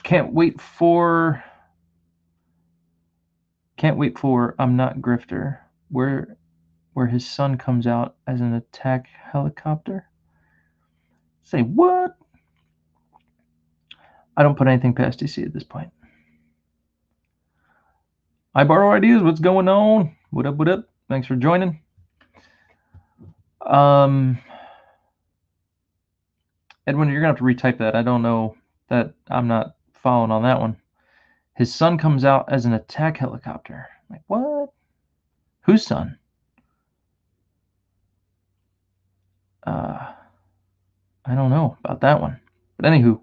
Can't wait for I'm Not Grifter, where his son comes out as an attack helicopter. Say what? I don't put anything past DC at this point. I borrow ideas. What's going on? What up? Thanks for joining. Edwin, you're gonna have to retype that. I don't know that. I'm not following on that one. His son comes out as an attack helicopter. Like what? Whose son? I don't know about that one. But anywho,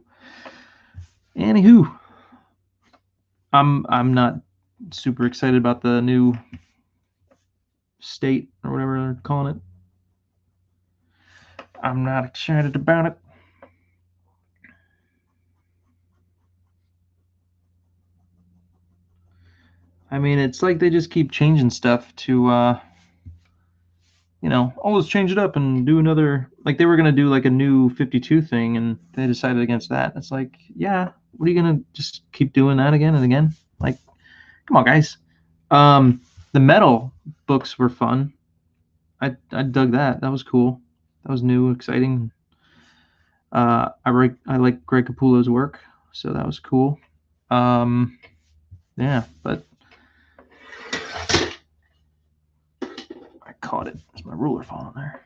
I'm not super excited about the new state or whatever they're calling it. I'm not excited about it. I mean, it's like they just keep changing stuff to, let's change it up and do another. Like they were gonna do like a new 52 thing, and they decided against that. It's like, yeah, what are you gonna just keep doing that again and again? Like, come on, guys. The metal books were fun. I dug that. That was cool. That was new, exciting. I like Greg Capullo's work, so that was cool. Yeah, but I caught it. There's my ruler falling there.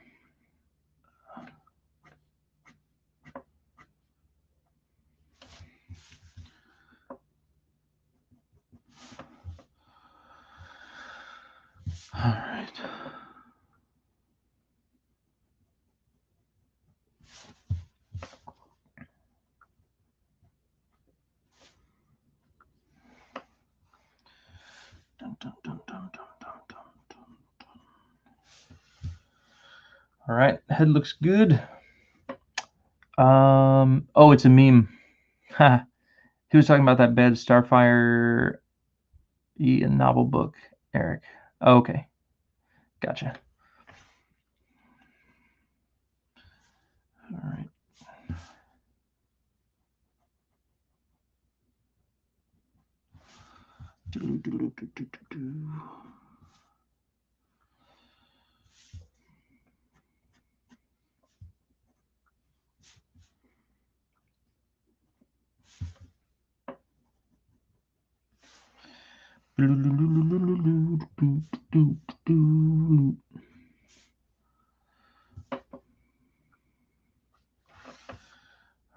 All right. All right, head looks good. Oh, it's a meme. Ha. He was talking about that bad Starfire novel book, Eric. Oh, okay. Gotcha. All right.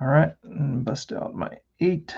All right, bust out my 8.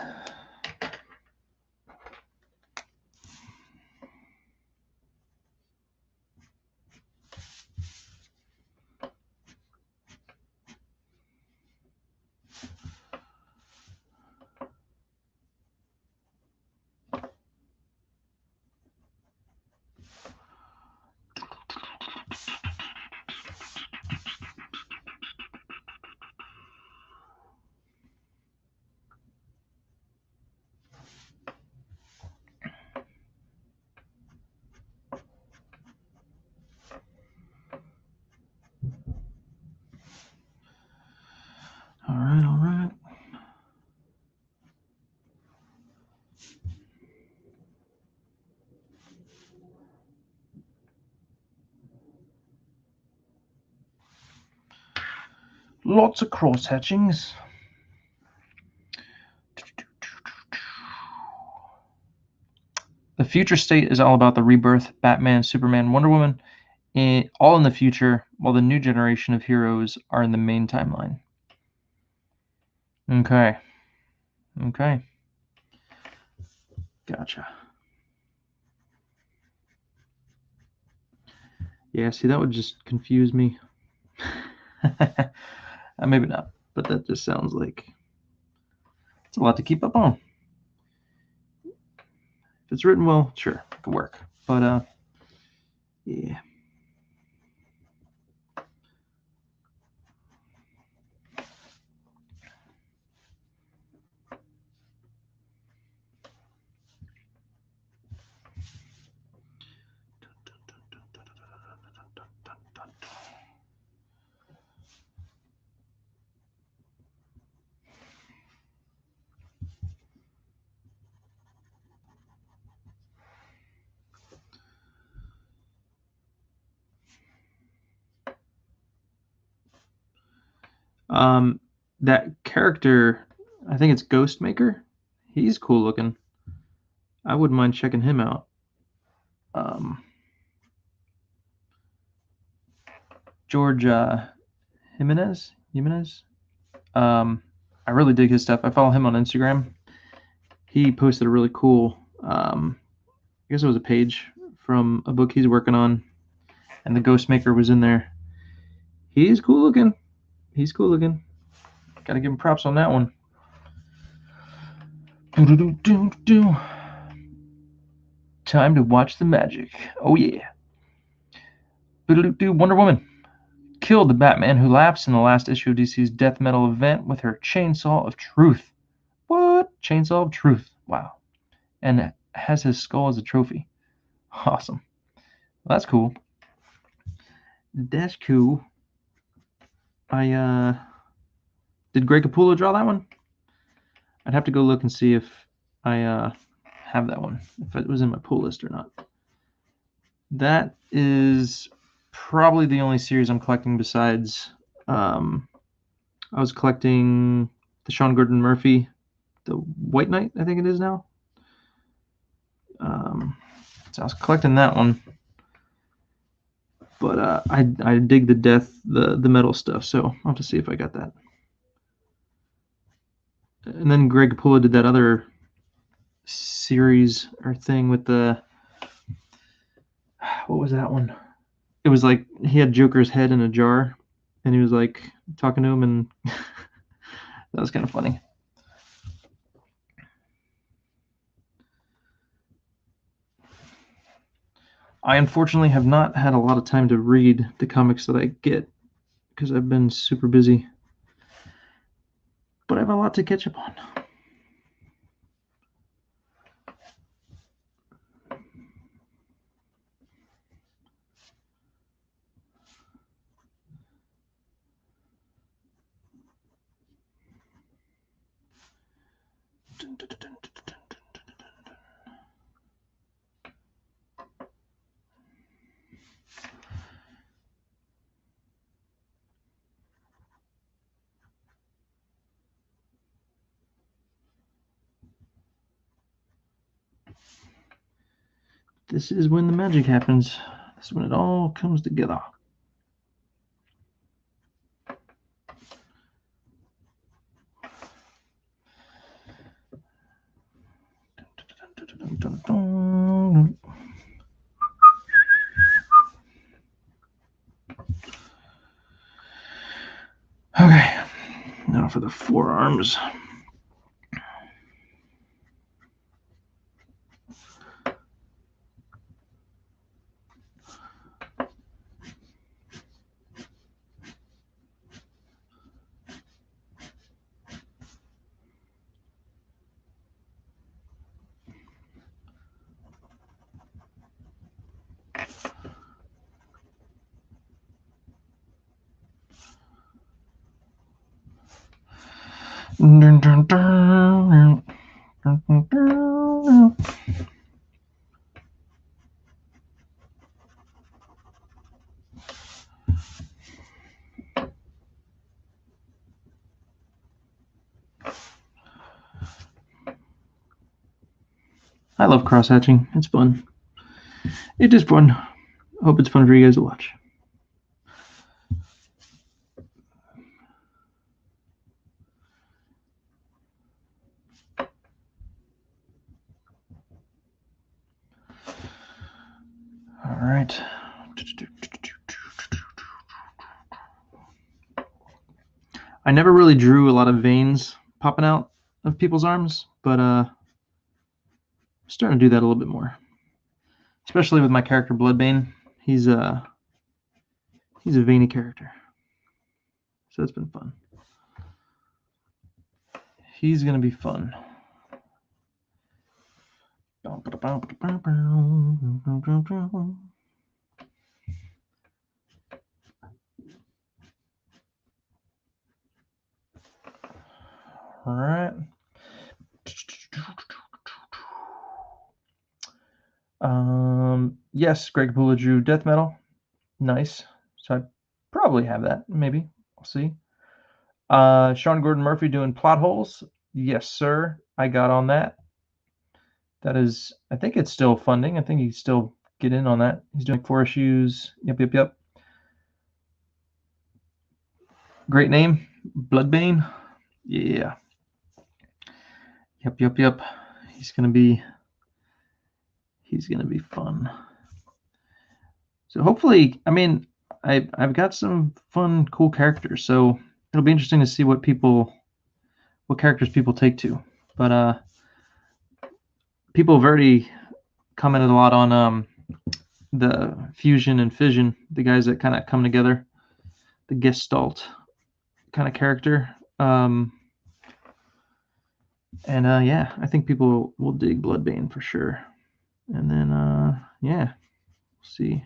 Lots of cross hatchings. The future state is all about the rebirth, Batman, Superman, Wonder Woman, all in the future, while the new generation of heroes are in the main timeline. Okay. Gotcha. Yeah, see, that would just confuse me. Maybe not, but that just sounds like it's a lot to keep up on. If it's written well, sure, it could work. But, yeah. That character, I think it's Ghostmaker. He's cool looking. I wouldn't mind checking him out. George Jimenez. I really dig his stuff. I follow him on Instagram. He posted a really cool, I guess it was a page from a book he's working on, and the Ghostmaker was in there. He's cool looking. Gotta give him props on that one. Time to watch the magic. Oh yeah. Wonder Woman killed the Batman who lapsed in the last issue of DC's death metal event with her Chainsaw of Truth. What? Chainsaw of Truth. Wow. And has his skull as a trophy. Awesome. Well, that's cool. That's cool. Did Greg Capullo draw that one? I'd have to go look and see if I have that one, if it was in my pull list or not. That is probably the only series I'm collecting besides I was collecting the Sean Gordon Murphy, the White Knight, I think it is now. So I was collecting that one, but I dig the metal stuff, so I'll have to see if I got that. And then Greg Capullo did that other series or thing with the, what was that one? It was like he had Joker's head in a jar, and he was like talking to him, and that was kind of funny. I unfortunately have not had a lot of time to read the comics that I get because I've been super busy, but I have a lot to catch up on. This is when the magic happens. This is when it all comes together. Okay, now for the forearms. Dun, dun, dun, dun, dun, dun. I love cross-hatching. It's fun. It is fun. I hope it's fun for you guys to watch. All right. I never really drew a lot of veins popping out of people's arms, but I'm starting to do that a little bit more. Especially with my character Bloodbane. He's a veiny character. So it's been fun. He's gonna be fun. All right. Yes, Greg Pula drew Death Metal. Nice. So I probably have that. Maybe. I'll see. Sean Gordon Murphy doing Plot Holes. Yes, sir. I got on that. That is, I think it's still funding. I think you still get in on that. He's doing 4 issues. Yep. Great name. Bloodbane. Yeah. Yep. He's gonna be fun. So hopefully, I mean, I've got some fun, cool characters. So it'll be interesting to see what characters people take to. But people have already commented a lot on the fusion and fission, the guys that kind of come together, the Gestalt kind of character. Yeah, I think people will dig Bloodbane for sure. And then yeah, we'll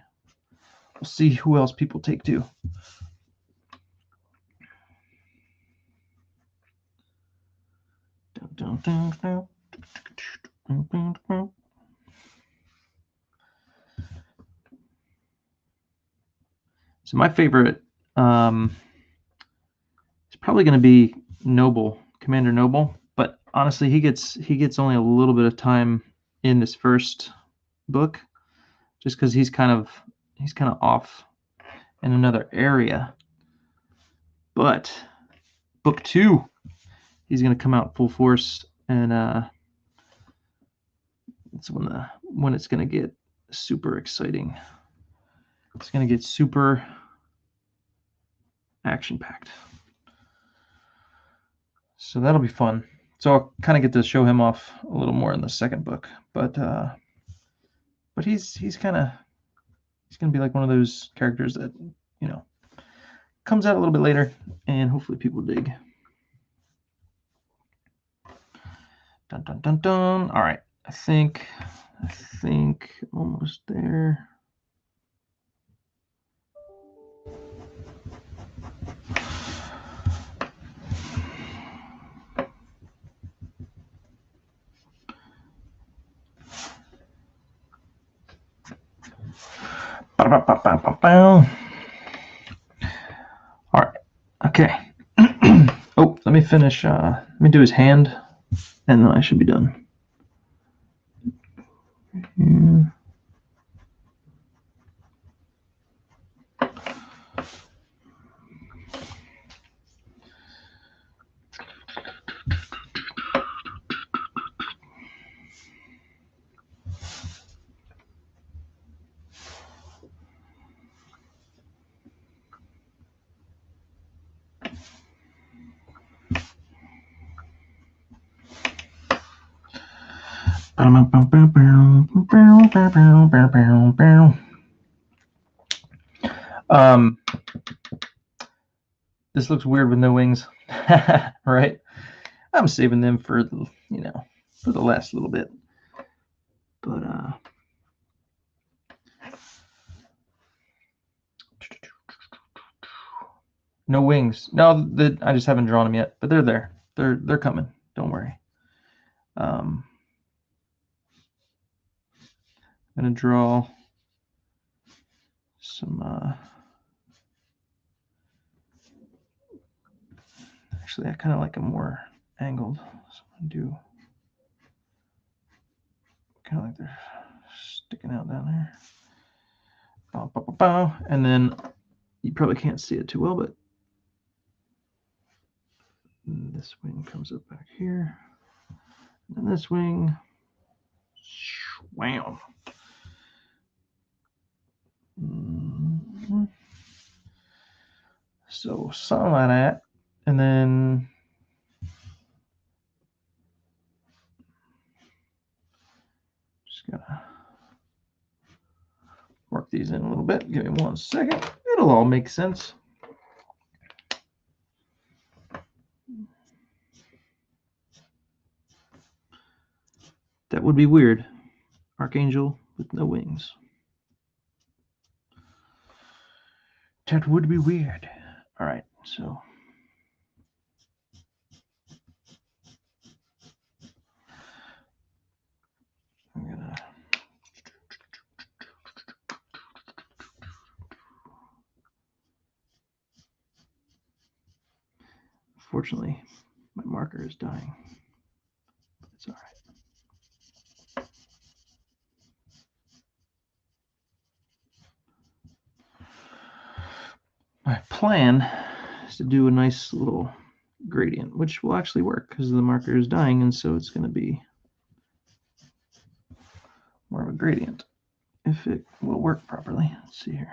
see who else people take to. So my favorite is probably going to be Noble, Commander Noble. But honestly, he gets only a little bit of time in this first book, just because he's kind of off in another area. But book 2, he's going to come out full force, and it's when it's going to get super exciting. It's going to get super action-packed. So that'll be fun. So I'll kind of get to show him off a little more in the second book. But he's gonna be like one of those characters that, you know, comes out a little bit later, and hopefully people dig. Dun dun dun dun. All right, I think almost there. All right. Okay. Oh, let me finish. Let me do his hand, and then I should be done. This looks weird with no wings, right? I'm saving them for the, for the last little bit. But no wings. No, I just haven't drawn them yet, but they're there. They're coming. Don't worry. I'm gonna draw some. Actually, I kind of like them more angled. So I'm gonna do kind of like they're sticking out down there. Bow, bow, bow, bow. And then you probably can't see it too well, but this wing comes up back here. And this wing, wham. So something like that. And then just gotta work these in a little bit. Give me 1 second. It'll all make sense. That would be weird. Archangel with no wings. That would be weird. All right, so I'm gonna unfortunately my marker is dying. It's all right. My plan is to do a nice little gradient, which will actually work because the marker is dying, and so it's going to be more of a gradient if it will work properly. Let's see here.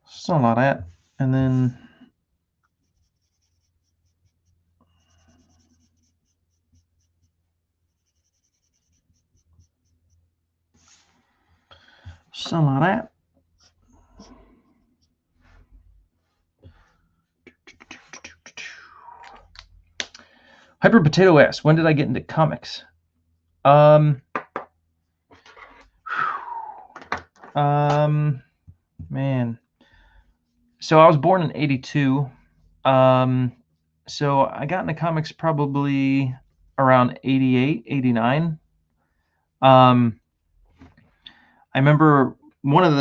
Something like that, and then something like that. Hyper Potato asks, when did I get into comics? Man. So I was born in 82. So I got into comics probably around 88, 89. I remember one of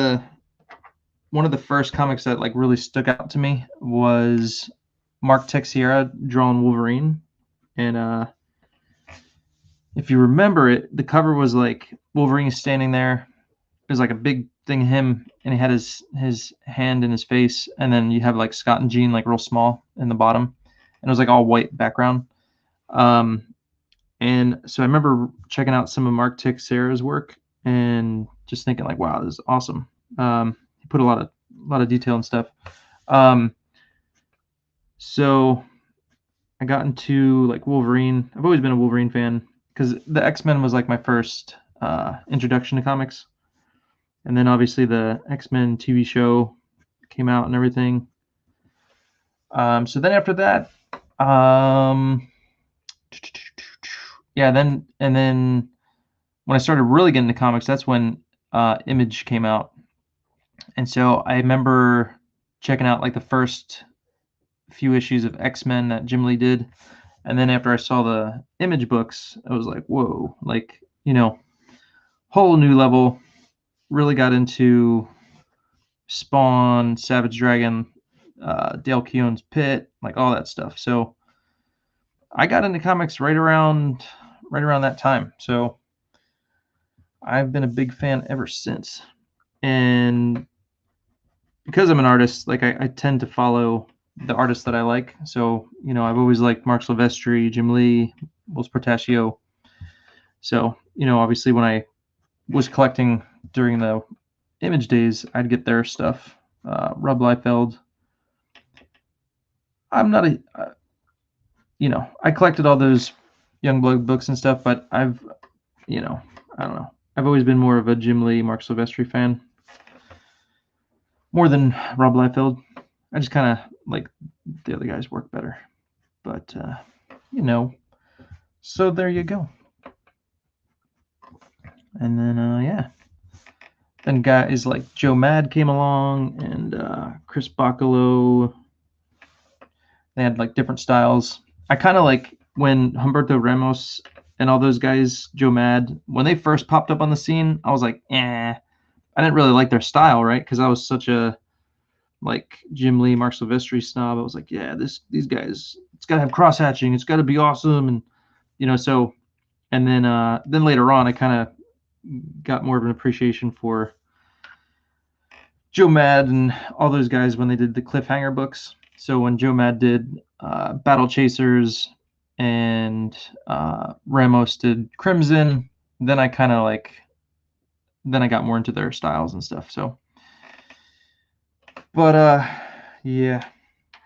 the first comics that like really stuck out to me was Mark Teixeira drawing Wolverine. And if you remember it, the cover was like Wolverine standing there. It was like a big thing of him, and he had his hand in his face, and then you have like Scott and Jean like real small in the bottom, and it was like all white background. And so I remember checking out some of Mark Teixeira's work and just thinking like, wow, this is awesome. He put a lot of detail and stuff. So I got into like Wolverine. I've always been a Wolverine fan because the X-Men was like my first introduction to comics. And then obviously the X-Men TV show came out and everything. So then after that, then when I started really getting into comics, that's when Image came out. And so I remember checking out like the first few issues of X-Men that Jim Lee did. And then after I saw the Image books, I was like, whoa, like, whole new level. Really got into Spawn, Savage Dragon, Dale Keown's Pit, like all that stuff. So I got into comics right around that time. So I've been a big fan ever since. And because I'm an artist, like I tend to follow the artists that I like. So, I've always liked Mark Silvestri, Jim Lee, Will Portacio. So, obviously when I was collecting during the Image days, I'd get their stuff. Rob Liefeld. I'm not I collected all those Youngblood books and stuff, but I've, I don't know. I've always been more of a Jim Lee, Mark Silvestri fan. More than Rob Liefeld. I just kind of like the other guys work better. But, so there you go. And then, Then guys like Joe Mad came along, and Chris Bacalo. They had like different styles. I kind of like when Humberto Ramos and all those guys, Joe Mad, when they first popped up on the scene, I was like, I didn't really like their style, right? Because I was such a like Jim Lee, Mark Silvestri snob. I was like, yeah, these guys, it's got to have cross hatching, it's got to be awesome, and so. And then later on, I kind of got more of an appreciation for Joe Mad and all those guys when they did the Cliffhanger books. So when Joe Mad did Battle Chasers and Ramos did Crimson, then I kind of then I got more into their styles and stuff. So, but yeah.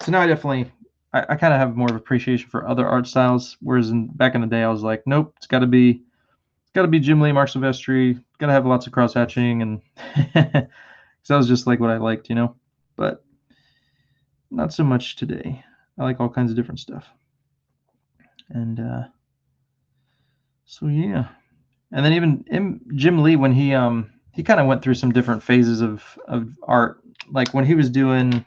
So now I kind of have more of appreciation for other art styles. Whereas back in the day, I was like, nope, it's got to be Jim Lee, Mark Silvestri. Got to have lots of cross hatching, and so that was just like what I liked, But not so much today. I like all kinds of different stuff, and so yeah. And then even Jim Lee, when he kind of went through some different phases of art, like when he was doing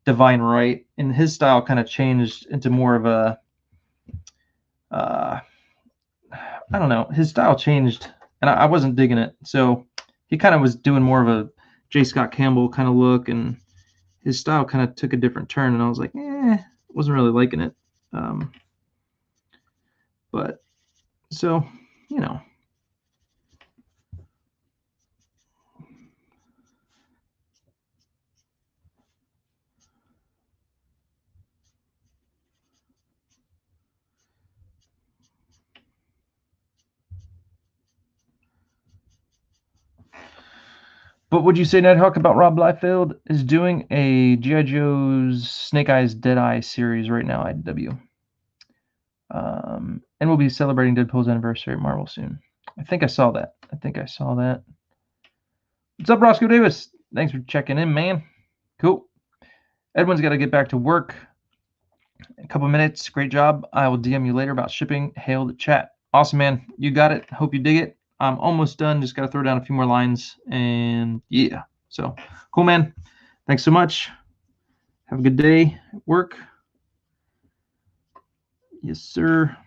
Divine Right, and his style kind of changed into more of a I don't know, his style changed, and I wasn't digging it. So he kind of was doing more of a J. Scott Campbell kind of look, and his style kind of took a different turn, and I was like, wasn't really liking it. But so, But would you say, Nighthawk, about Rob Liefeld is doing a G.I. Joe's Snake Eyes Deadeye series right now at IDW? And we'll be celebrating Deadpool's anniversary at Marvel soon. I think I saw that. What's up, Roscoe Davis? Thanks for checking in, man. Cool. Edwin's got to get back to work. A couple minutes. Great job. I will DM you later about shipping. Hail to chat. Awesome, man. You got it. Hope you dig it. I'm almost done. Just got to throw down a few more lines. And yeah. So cool, man. Thanks so much. Have a good day at work. Yes, sir.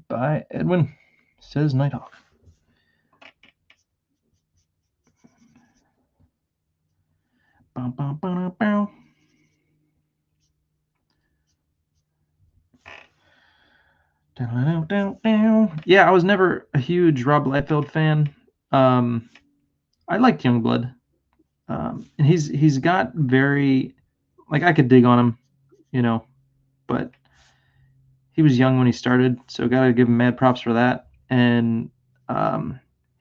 Bye, Edwin, says Nighthawk. Yeah, I was never a huge Rob Liefeld fan. I liked Youngblood, and he's got very, like, I could dig on him, but he was young when he started, so gotta give him mad props for that. And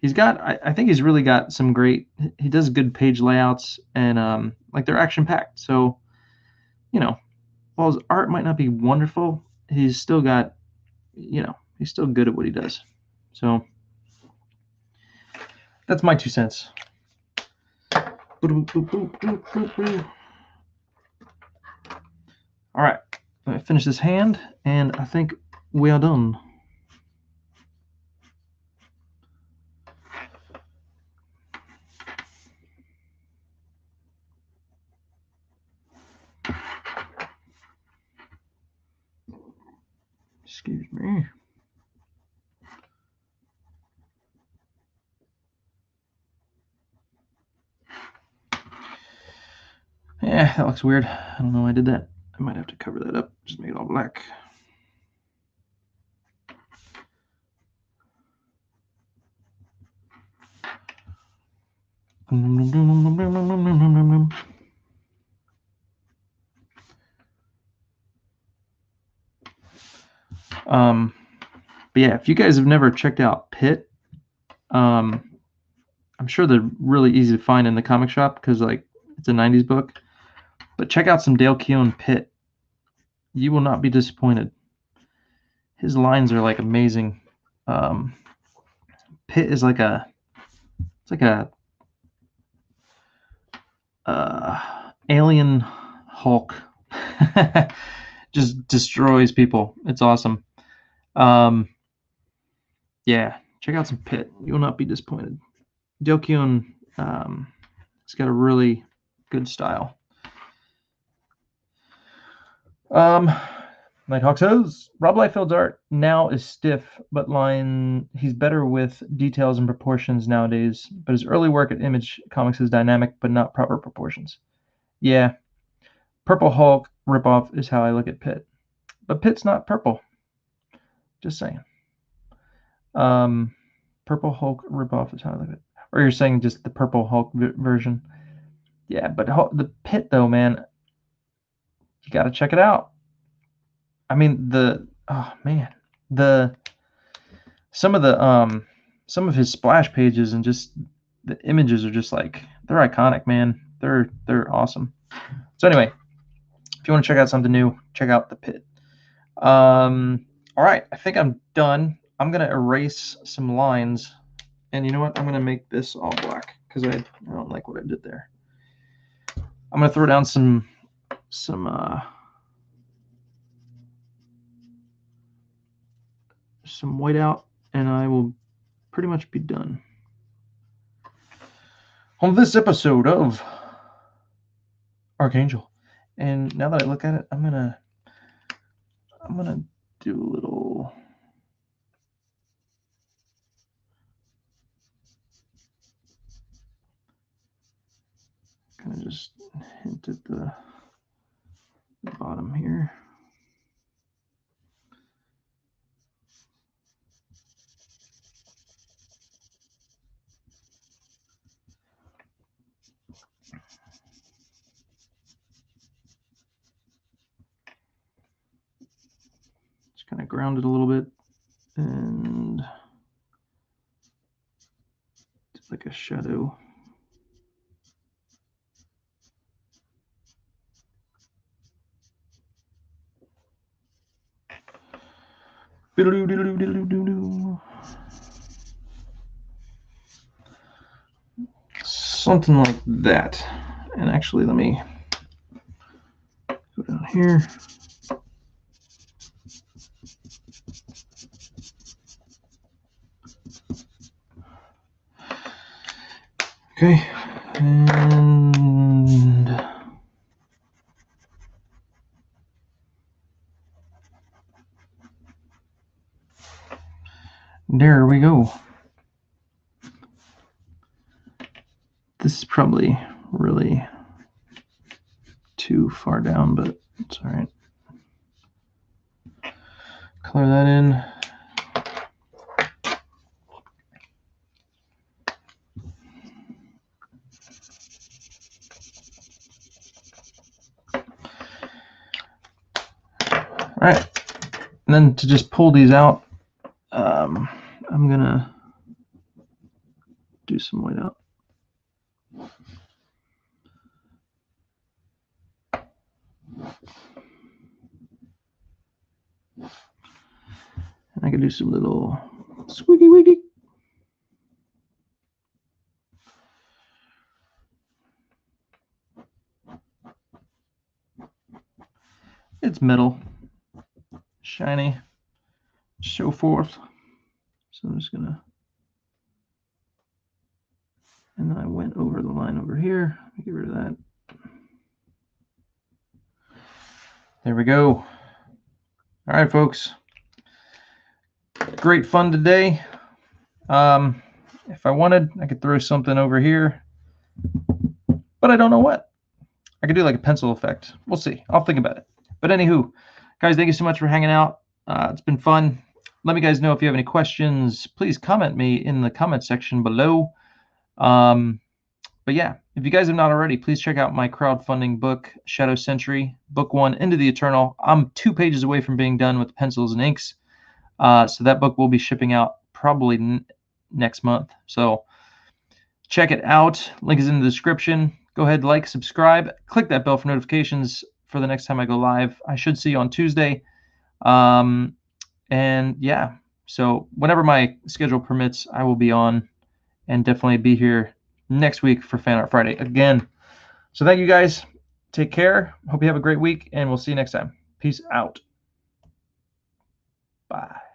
he's got, I think he's really got some great. He does good page layouts, and like they're action packed. So, while his art might not be wonderful, he's still got, he's still good at what he does. So that's my 2 cents. All right, let me finish this hand, and I think we are done. Excuse me. Yeah, that looks weird. I don't know why I did that. I might have to cover that up. Just make it all black. But yeah, if you guys have never checked out Pit, I'm sure they're really easy to find in the comic shop because like it's a 90s book. But check out some Dale Keown Pit. You will not be disappointed. His lines are like amazing. Pit is like a alien Hulk. Just destroys people. It's awesome. Yeah, check out some Pitt. You will not be disappointed. Delkyun, it's got a really good style. Nighthawk says, Rob Liefeld's art now is stiff, but he's better with details and proportions nowadays. But his early work at Image Comics is dynamic, but not proper proportions. Yeah, Purple Hulk ripoff is how I look at Pitt. But Pitt's not purple. Just saying. Purple Hulk ripoff is how I look at it. Or you're saying just the Purple Hulk version. Yeah, but the Pitt, though, man, you got to check it out. I mean, some of his splash pages and just the images are just like, they're iconic, man. They're awesome. So anyway, if you want to check out something new, check out the Pitt. All right, I think I'm done. I'm gonna erase some lines, and you know what? I'm gonna make this all black because I don't like what I did there. I'm gonna throw down some white out, and I will pretty much be done on this episode of Archangel. And now that I look at it, I'm gonna do a little kind of just hint at the bottom here. Just kind of ground it a little bit and it's like a shadow. Something like that. And actually, let me go down here. Okay, and there we go. This is probably really too far down, but it's all right. Color that in. All right, and then to just pull these out, I'm gonna do some white out. And I can do some little squiggy wiggy. It's metal, shiny, so forth. So I'm just gonna, and then I went over the line over here. Get rid of that. There we go. All right, folks. Great fun today. If I wanted, I could throw something over here, but I don't know what. I could do like a pencil effect. We'll see. I'll think about it. But anywho, guys, thank you so much for hanging out. It's been fun. Let me guys know if you have any questions. Please comment me in the comment section below. But yeah, if you guys have not already, please check out my crowdfunding book, Shadow Century, Book 1, Into the Eternal. I'm 2 pages away from being done with pencils and inks. So that book will be shipping out probably next month. So check it out. Link is in the description. Go ahead, like, subscribe, click that bell for notifications for the next time I go live. I should see you on Tuesday. And yeah, so whenever my schedule permits, I will be on and definitely be here next week for Fan Art Friday again. So thank you guys. Take care. Hope you have a great week, and we'll see you next time. Peace out. Bye.